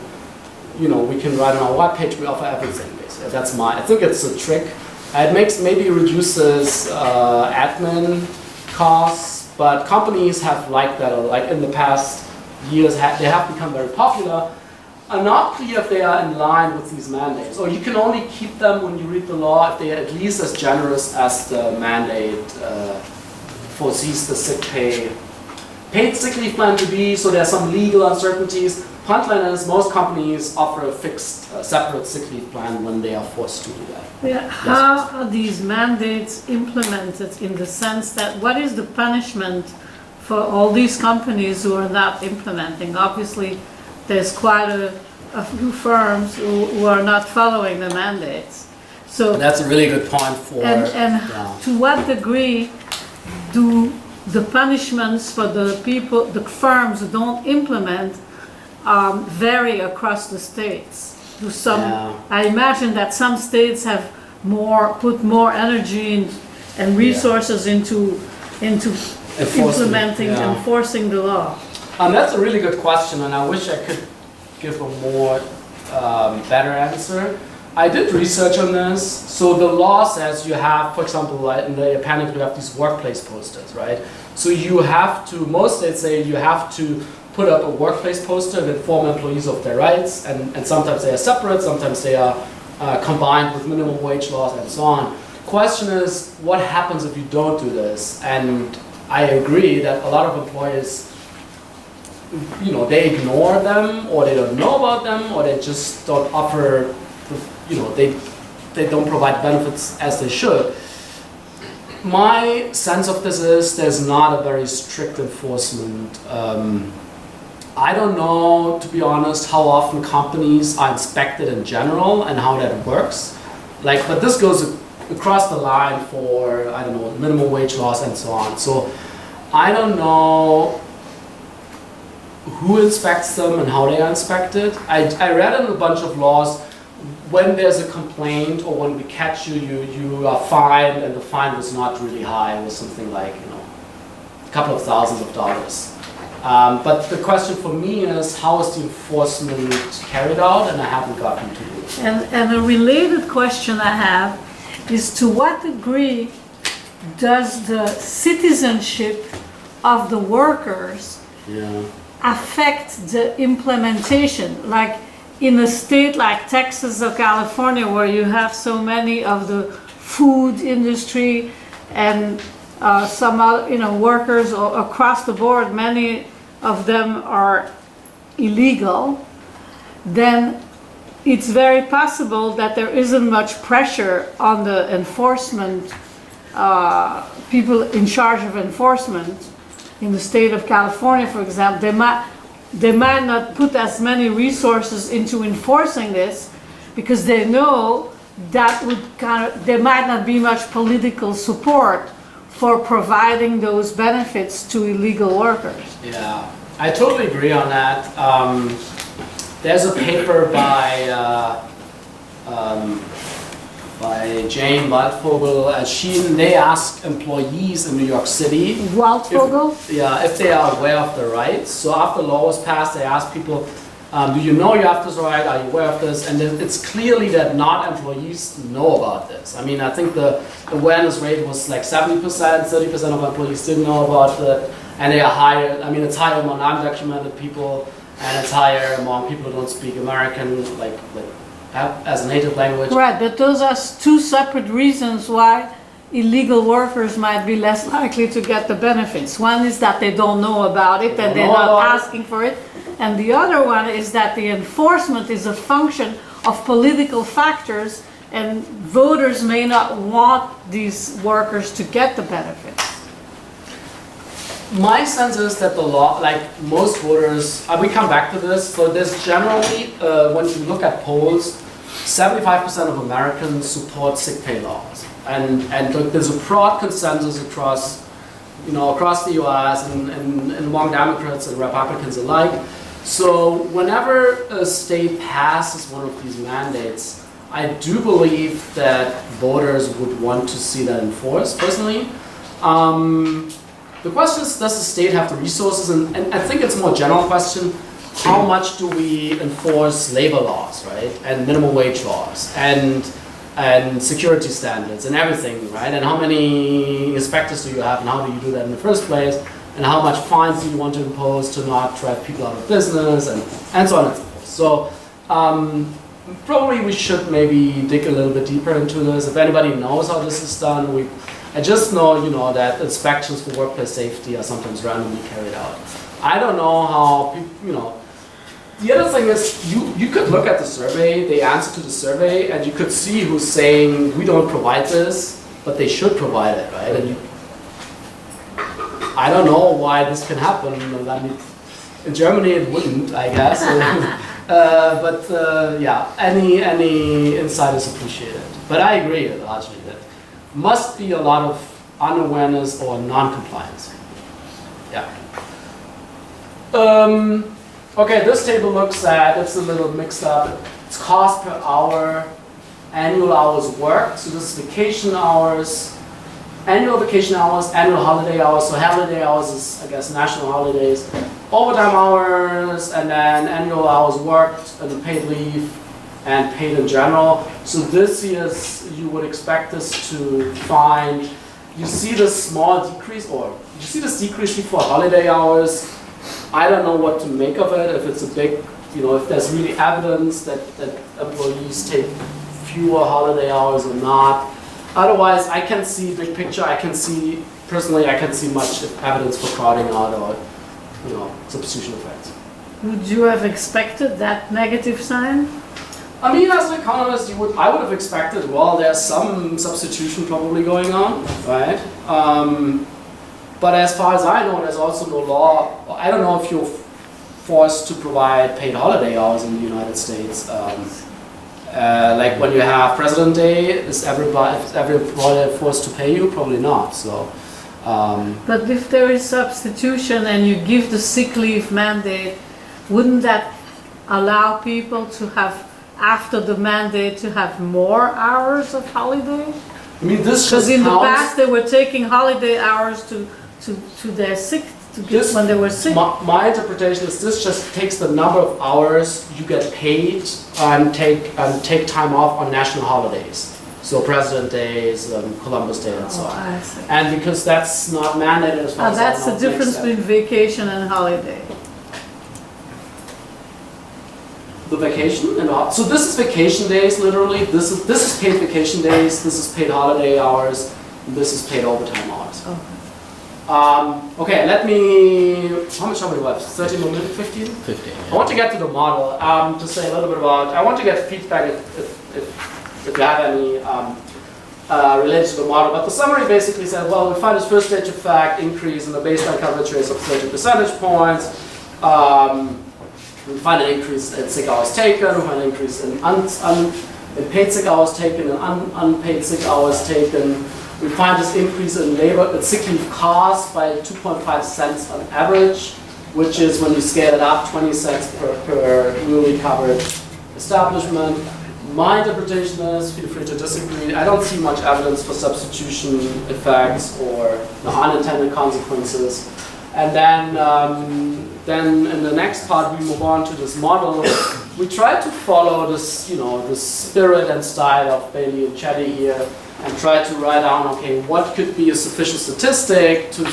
you know, we can write on our webpage, we offer everything basically. That's I think it's a trick. It maybe reduces admin costs, but companies have liked that, like in the past years, they have become very popular. I'm not clear if they are in line with these mandates, or you can only keep them when you read the law if they are at least as generous as the mandate foresees the paid sick leave plan to be, so there are some legal uncertainties. Punchline is most companies offer a fixed separate sick leave plan when they are forced to do that. Yeah. How are these mandates implemented, in the sense that what is the punishment for all these companies who are not implementing? Obviously, there's quite a few firms who are not following the mandates. So that's a really good point for. And to what degree do the punishments for the people, the firms who don't implement, vary across the states? Do some? I imagine that some states have put more energy and resources into implementing, enforcing the law. That's a really good question, and I wish I could give a more better answer. I did research on this. So the law says you have, for example, in the appendix, we have these workplace posters, right? So you have to, most states say you have to put up a workplace poster and inform employees of their rights, and sometimes they are separate, sometimes they are combined with minimum wage laws and so on. Question is, what happens if you don't do this? And I agree that a lot of employers, you know, they ignore them, or they don't know about them, or they just don't offer, you know, they don't provide benefits as they should. My sense of this is there's not a very strict enforcement. I don't know, to be honest, how often companies are inspected in general and how that works. Like, but this goes across the line for, I don't know, minimum wage laws and so on. So I don't know who inspects them and how they are inspected. I read in a bunch of laws, when there's a complaint or when we catch you, you are fined, and the fine was not really high. It was something like, you know, a couple of thousands of dollars. But the question for me is, how is the enforcement carried out? And I haven't gotten to it. And a related question I have is, to what degree does the citizenship of the workers affect the implementation? Like, in a state like Texas or California, where you have so many of the food industry and some other, workers across the board, many of them are illegal, then it's very possible that there isn't much pressure on the enforcement, people in charge of enforcement. In the state of California, for example, they might not put as many resources into enforcing this because they know that there might not be much political support for providing those benefits to illegal workers. Yeah, I totally agree on that. There's a paper by Jane Waldvogel, and they asked employees in New York City Waldvogel? if they are aware of their rights. So after the law was passed, they asked people, do you know you have this right? Are you aware of this? And then it's clearly that not employees know about this. I mean, I think the awareness rate was like 70%, 30% of employees didn't know about it, and they are higher. I mean, it's higher among undocumented people, and it's higher among people who don't speak American, like as a native language. Right, but those are two separate reasons why illegal workers might be less likely to get the benefits. One is that they don't know about it and they're not asking for it. And the other one is that the enforcement is a function of political factors, and voters may not want these workers to get the benefits. My sense is that the law, like most voters, we come back to this, so there's generally, when you look at polls, 75% of Americans support sick pay laws. And look, there's a broad consensus across the US and among Democrats and Republicans alike. So whenever a state passes one of these mandates, I do believe that voters would want to see that enforced, personally. The question is, does the state have the resources? And I think it's a more general question. How much do we enforce labor laws, right? And minimum wage laws and security standards and everything, right? And how many inspectors do you have and how do you do that in the first place? And how much fines do you want to impose to not drive people out of business and so on and so forth. So probably we should maybe dig a little bit deeper into this. If anybody knows how this is done, I just know, that inspections for workplace safety are sometimes randomly carried out. I don't know how people, The other thing is, you could look at the survey, the answer to the survey, and you could see who's saying, we don't provide this, but they should provide it, right? And I don't know why this can happen. I mean, in Germany it wouldn't, I guess. But any insight is appreciated. But I agree largely that must be a lot of unawareness or non-compliance. Yeah. Okay, this table looks at, it's a little mixed up. It's cost per hour, annual hours worked. So this is vacation hours, annual vacation hours, annual holiday hours. So holiday hours is, I guess, national holidays. Overtime hours, and then annual hours worked, and paid leave, and paid in general. So this year's, you would expect this to find, you see this small decrease, or you see this decrease for holiday hours. I don't know what to make of it, if it's a big, if there's really evidence that employees take fewer holiday hours or not. Otherwise, I can see big picture, I can see much evidence for crowding out or, substitution effects. Would you have expected that negative sign? I mean, as an economist, I would have expected, well, there's some substitution probably going on, right? But as far as I know, there's also no law. I don't know if you're forced to provide paid holiday hours in the United States. Like when you have President Day, is every employer forced to pay you? Probably not. So. But if there is substitution and you give the sick leave mandate, wouldn't that allow people to have, after the mandate, to have more hours of holiday? I mean, this because in the past they were taking holiday hours to their sick, when they were sick. My interpretation is this just takes the number of hours you get paid and take time off on national holidays. So President Days, Columbus Day, and so on. I see. And because that's not mandated as far as that's the difference between vacation and holiday. the vacation. So this is vacation days, literally. This is paid vacation days. This is paid holiday hours. And this is paid overtime hours. Okay, let me. How much have we left? 30 more minutes? 15? 15. I want to get to the model. To say a little bit about. I want to get feedback if you have any related to the model. But the summary basically said, well, we find this first stage effect increase in the baseline coverage rates of 30 percentage points. We find an increase in sick hours taken. We find an increase in paid sick hours taken and unpaid sick hours taken. We find this increase in sick leave cost by 2.5 cents on average, which is, when you scale it up, 20 cents per newly covered establishment. My interpretation is, feel free to disagree, I don't see much evidence for substitution effects or unintended consequences. And then in the next part, we move on to this model. We try to follow this, the spirit and style of Bailey and Chetty here, and try to write down, okay, what could be a sufficient statistic to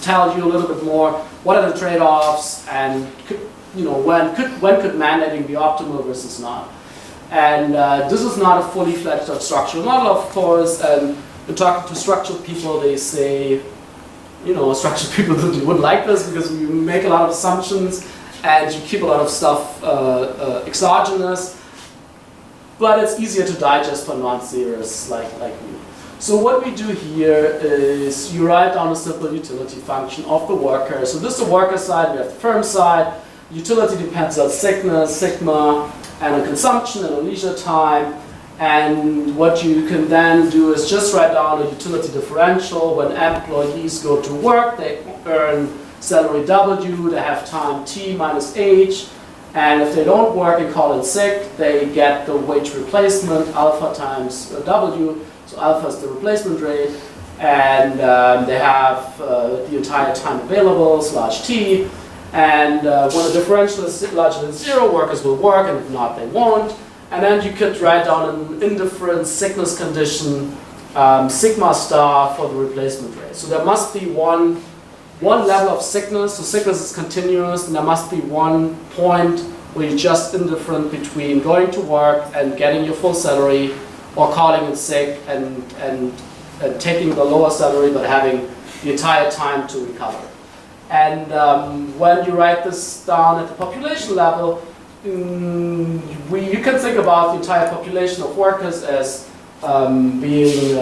tell you a little bit more, what are the trade-offs, and when could mandating be optimal versus not. And this is not a fully fledged structural model, of course, and in talking to structural people, they say, structural people wouldn't like this because you make a lot of assumptions and you keep a lot of stuff exogenous, but it's easier to digest for non-serious like me. So what we do here is you write down a simple utility function of the worker. So this is the worker side, we have the firm side. Utility depends on sickness, sigma, and on consumption and on leisure time. And what you can then do is just write down a utility differential. When employees go to work, they earn salary W, they have time T minus H, and if they don't work and call in sick, they get the wage replacement, alpha times W, so alpha is the replacement rate, and they have the entire time available, slash T, and when the differential is larger than 0, workers will work, and if not, they won't. And then you could write down an indifferent sickness condition, sigma star, for the replacement rate. So there must be one level of sickness, so sickness is continuous, and there must be one point where you're just indifferent between going to work and getting your full salary, or calling in sick and taking the lower salary but having the entire time to recover. And when you write this down at the population level, you can think about the entire population of workers as being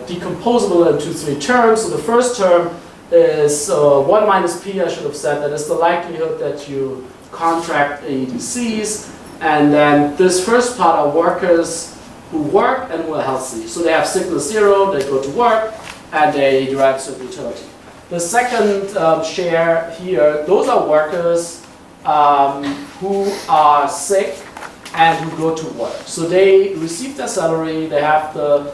decomposable into 3 terms. So the first term is 1 minus P, I should have said, that is the likelihood that you contract AEDCs. And then this first part are workers who work and who are healthy. So they have sickness 0, they go to work, and they derive certain utility. The second share here, those are workers who are sick and who go to work. So they receive their salary, they have the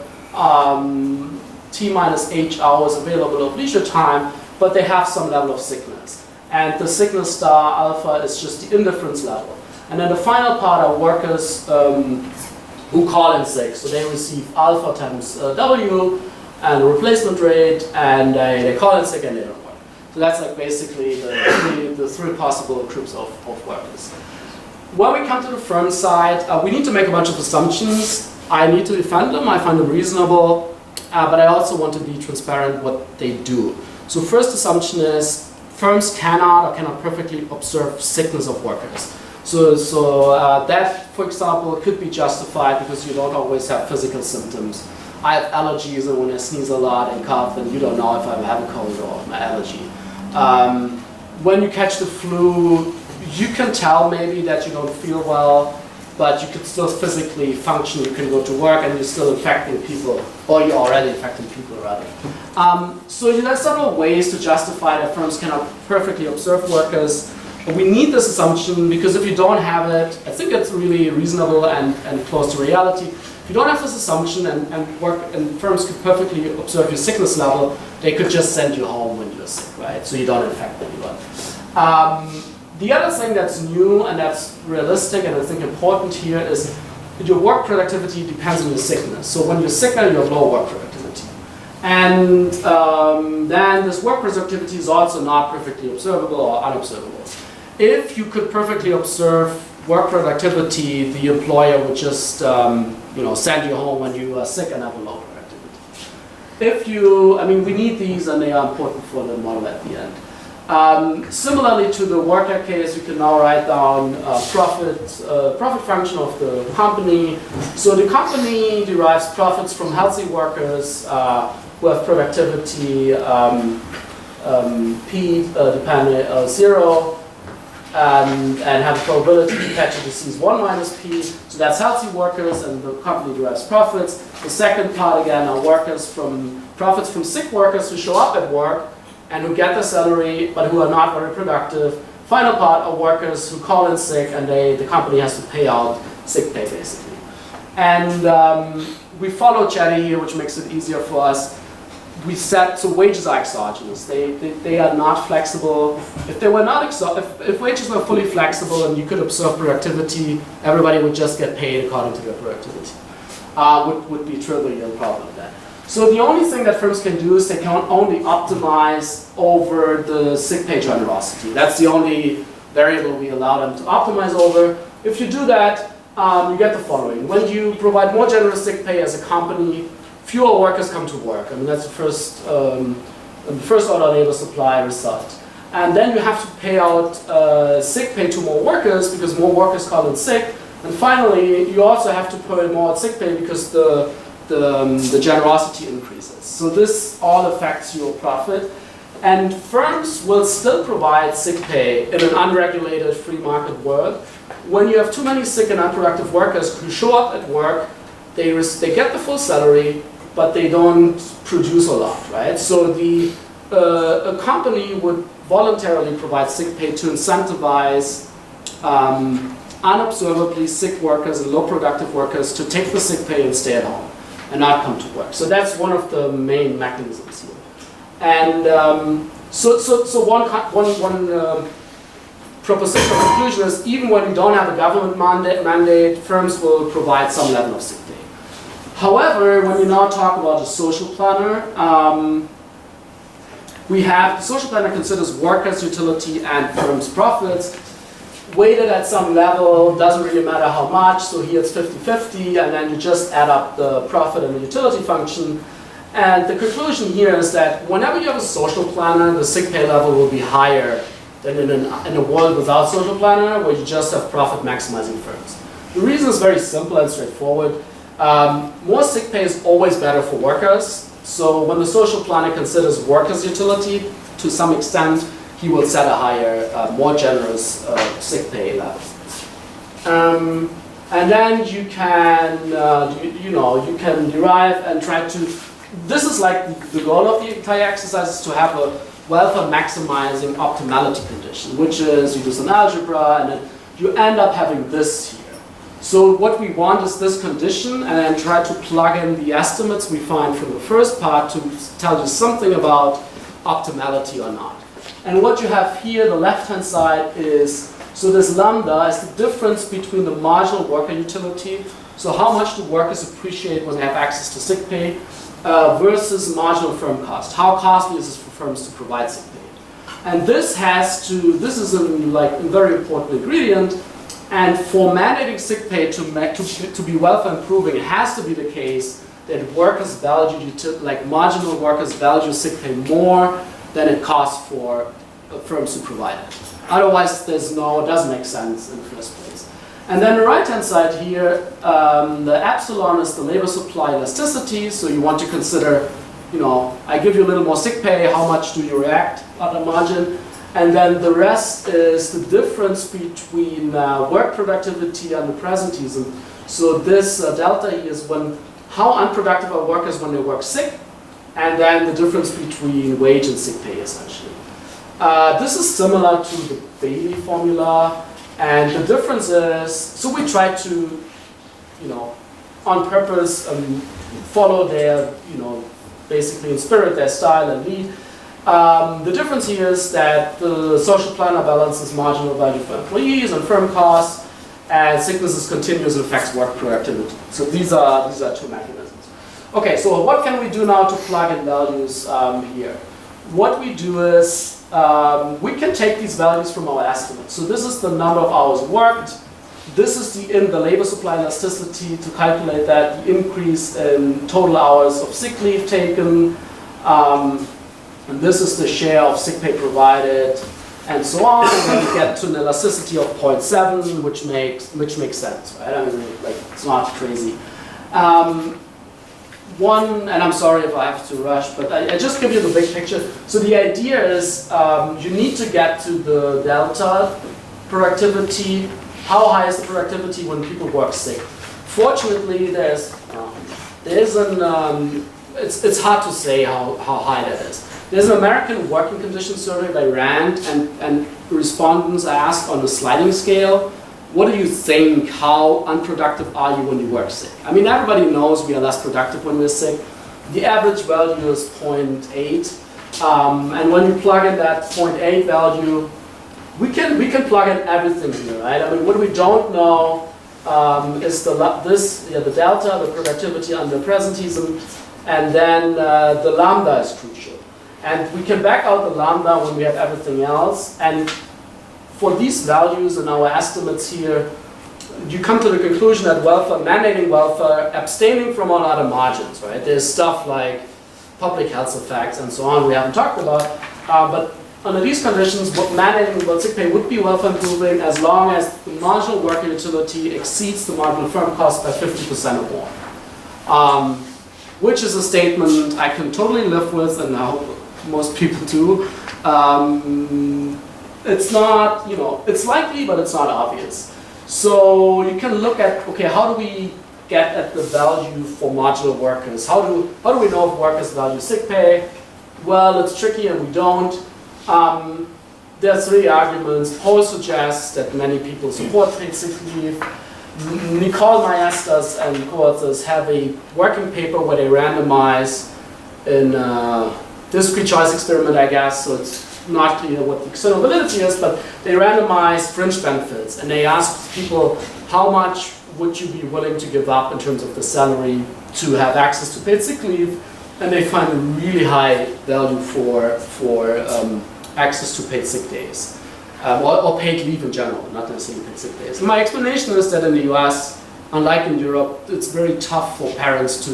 T minus H hours available of leisure time, but they have some level of sickness. And the sickness star alpha is just the indifference level. And then the final part are workers who call in sick. So they receive alpha times W and the replacement rate, and they call in sick and they don't work. So that's like basically the 3 possible groups of workers. When we come to the firm side, we need to make a bunch of assumptions. I need to defend them, I find them reasonable, but I also want to be transparent what they do. So first assumption is firms cannot perfectly observe sickness of workers. So that, for example, could be justified because you don't always have physical symptoms. I have allergies, and when I sneeze a lot and cough, then you don't know if I have a cold or my allergy. When you catch the flu, you can tell maybe that you don't feel well, but you could still physically function. You can go to work and you're still infecting people, or you're already infecting people rather. So there's several ways to justify that firms cannot perfectly observe workers. But we need this assumption because if you don't have it, I think it's really reasonable and close to reality. If you don't have this assumption and firms could perfectly observe your sickness level, they could just send you home when you're sick, right? So you don't infect anyone. The other thing that's new and that's realistic and I think important here is that your work productivity depends on your sickness. So when you're sicker, you have low work productivity. And then this work productivity is also not perfectly observable or unobservable. If you could perfectly observe work productivity, the employer would just send you home when you are sick and have a low productivity. We need these and they are important for the model at the end. Similarly to the worker case, you can now write down profit function of the company. So the company derives profits from healthy workers who have productivity P dependent 0 and have a probability to catch a disease 1 minus P. So that's healthy workers and the company derives profits. The second part again are profits from sick workers who show up at work and who get the salary but who are not very productive. Final part are workers who call in sick and the company has to pay out sick pay basically. And we follow Chetty here, which makes it easier for us. We set, so wages are exogenous. They are not flexible. If wages were fully flexible and you could observe productivity, everybody would just get paid according to their productivity. Would be trivial problem with that. So the only thing that firms can do is they can only optimize over the sick pay generosity. That's the only variable we allow them to optimize over. If you do that, you get the following. When you provide more generous sick pay as a company, fewer workers come to work. That's the first order labor supply result. And then you have to pay out sick pay to more workers because more workers call in sick. And finally, you also have to pay more sick pay because the generosity increases. So this all affects your profit. And firms will still provide sick pay in an unregulated free market world. When you have too many sick and unproductive workers who show up at work, they get the full salary, but they don't produce a lot, right? So a company would voluntarily provide sick pay to incentivize unobservably sick workers and low productive workers to take the sick pay and stay at home and not come to work. So that's one of the main mechanisms here. And so one proposition or conclusion is even when we don't have a government mandate, firms will provide some level of sick pay. However, when you now talk about a social planner, the social planner considers workers' utility and firms' profits weighted at some level, doesn't really matter how much, so here it's 50-50, and then you just add up the profit and the utility function. And the conclusion here is that whenever you have a social planner, the sick pay level will be higher than in a world without social planner, where you just have profit maximizing firms. The reason is very simple and straightforward. More sick pay is always better for workers. So when the social planner considers workers' utility, to some extent, he will set a higher, more generous sick pay level. And then you can, you can derive and try to. This is like the goal of the entire exercise is to have a welfare maximizing optimality condition, which is you do some algebra and then you end up having this here. So what we want is this condition and then try to plug in the estimates we find from the first part to tell you something about optimality or not. And what you have here, the left-hand side is, so this lambda is the difference between the marginal worker utility, so how much do workers appreciate when they have access to sick pay, versus marginal firm cost. How costly is it for firms to provide sick pay? And this is a very important ingredient. And for mandating sick pay to be welfare improving, it has to be the case that workers value, marginal workers value sick pay more than it costs for firms to provide it. Otherwise, it doesn't make sense in the first place. And then the right-hand side here, the epsilon is the labor supply elasticity. So you want to consider, I give you a little more sick pay, how much do you react at the margin? And then the rest is the difference between work productivity and the presenteeism. So this delta here is how unproductive are workers when they work sick, and then the difference between wage and sick pay essentially. This is similar to the Bailey formula, and the difference is, so we try to, on purpose follow their, basically in spirit, their style and lead. The difference here is that the social planner balances marginal value for employees and firm costs, and sickness is continuous and affects work productivity. So these are two mechanisms. Okay, so what can we do now to plug in values here? What we do is we can take these values from our estimates. So this is the number of hours worked this is in the labor supply elasticity to calculate that, the increase in total hours of sick leave taken, and this is the share of sick pay provided, and so on, and then you get to an elasticity of 0.7, which makes sense, right? I mean, like, it's not crazy. And I'm sorry if I have to rush, but I just give you the big picture. So the idea is you need to get to the delta productivity. How high is the productivity when people work sick? Fortunately, it's hard to say how high that is. There's an American working conditions survey by RAND, and respondents asked on a sliding scale, what do you think, how unproductive are you when you work sick? I mean, everybody knows we are less productive when we're sick. The average value is 0.8, and when you plug in that 0.8 value, we can plug in everything here, right? I mean, what we don't know is the delta, the productivity under presentism, and then the lambda is crucial. And we can back out the lambda when we have everything else. And for these values and our estimates here, you come to the conclusion that welfare, mandating welfare, abstaining from all other margins, right? There's stuff like public health effects and so on we haven't talked about, but under these conditions, mandating sick pay would be welfare improving as long as the marginal worker utility exceeds the marginal firm cost by 50% or more. Which is a statement I can totally live with, and I hope most people do. It's not, it's likely, but it's not obvious. So you can look at, okay, how do we get at the value for marginal workers? How do we know if workers value sick pay? Well, it's tricky and we don't. There are three arguments. Polls suggest that many people support paid sick leave. Nicolas, Maestas, and co-authors have a working paper where they randomize in a discrete choice experiment, I guess, so it's not clear what the external validity is, but they randomize fringe benefits, and they ask people how much would you be willing to give up in terms of the salary to have access to paid sick leave, and they find a really high value for access to paid sick days. Or paid leave in general, not necessarily paid sick days. And my explanation is that in the US, unlike in Europe, it's very tough for parents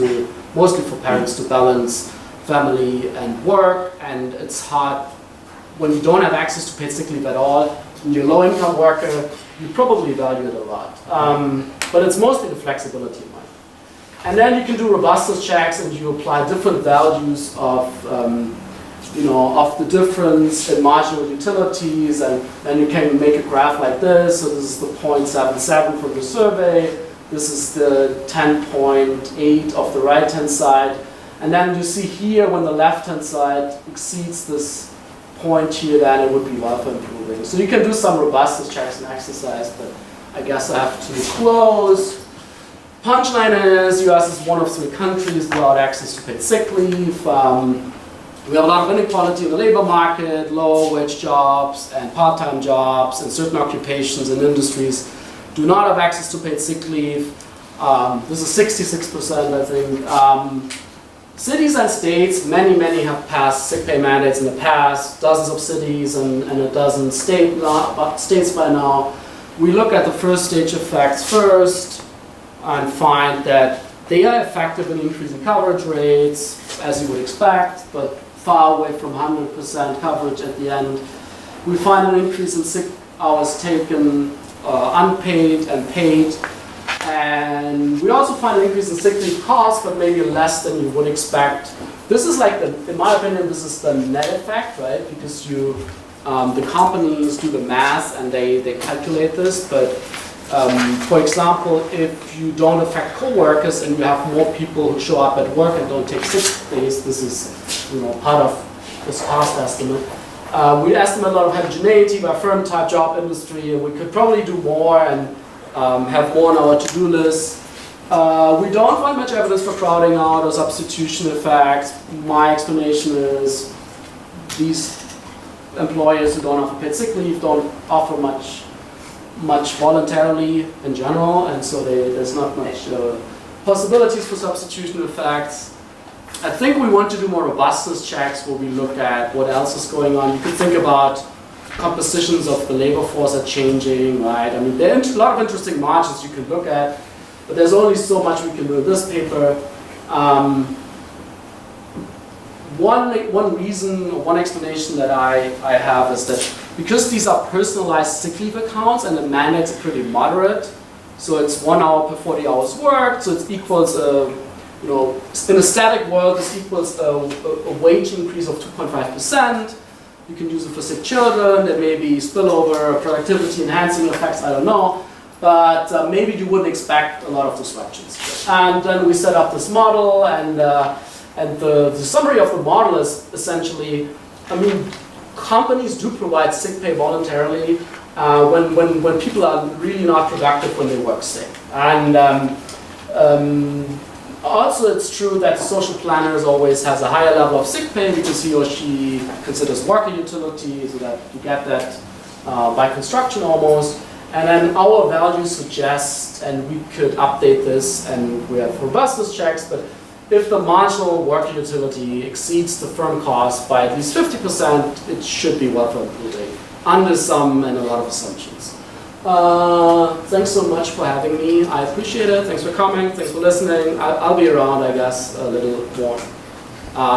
mostly for parents to balance family and work, and it's hard when you don't have access to paid sick leave at all. When you're a low-income worker, you probably value it a lot. But it's mostly the flexibility in mind. And then you can do robustness checks, and you apply different values of the difference in marginal utilities, and then you can make a graph like this. So this is the 0.77 from the survey. This is the 10.8 of the right-hand side. And then you see here when the left-hand side exceeds this point here, then it would be welfare improving. So you can do some robustness checks and exercise, but I guess I have to close. Punchline is, US is one of 3 countries without access to paid sick leave. We have a lot of inequality in the labor market, low-wage jobs and part-time jobs, and certain occupations and industries do not have access to paid sick leave. This is 66%, I think. Cities and states, many have passed sick pay mandates in the past, dozens of cities and a dozen states by now. We look at the first stage effects first and find that they are effective in increasing coverage rates, as you would expect, but far away from 100% coverage at the end. We find an increase in sick hours taken, unpaid and paid. And we also find an increase in sick leave costs, but maybe less than you would expect. This is like, in my opinion, this is the net effect, right? Because the companies do the math and they calculate this. But for example, if you don't affect co-workers and you have more people who show up at work and don't take sick days, this is part of this cost estimate. We estimate a lot of heterogeneity by firm type, job, industry, and we could probably do more and have more on our to-do list. We don't find much evidence for crowding out or substitution effects. My explanation is these employers who don't offer paid sick leave don't offer much voluntarily in general, and so there's not much possibilities for substitution effects. I think we want to do more robustness checks where we look at what else is going on. You could think about compositions of the labor force are changing, right? I mean, there are a lot of interesting margins you can look at, but there's only so much we can do in this paper. One reason, one explanation that I have is that because these are personalized sick leave accounts and the mandates are pretty moderate, so it's 1 hour per 40 hours worked, so it equals you know, in a static world, this equals a wage increase of 2.5%. You can use it for sick children. There may be spillover, productivity enhancing effects, I don't know. But maybe you wouldn't expect a lot of disruptions. And then we set up this model, and the summary of the model is essentially, I mean, companies do provide sick pay voluntarily when people are really not productive when they work sick. And also, it's true that the social planner always has a higher level of sick pay because he or she considers worker utility, so that you get that by construction almost. And then our values suggest, and we could update this, and we have robustness checks, but if the marginal worker utility exceeds the firm cost by at least 50%, it should be welfare building, under some and a lot of assumptions. Thanks so much for having me. I appreciate it. Thanks for coming. Thanks for listening. I'll be around, I guess, a little more.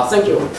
Thank you.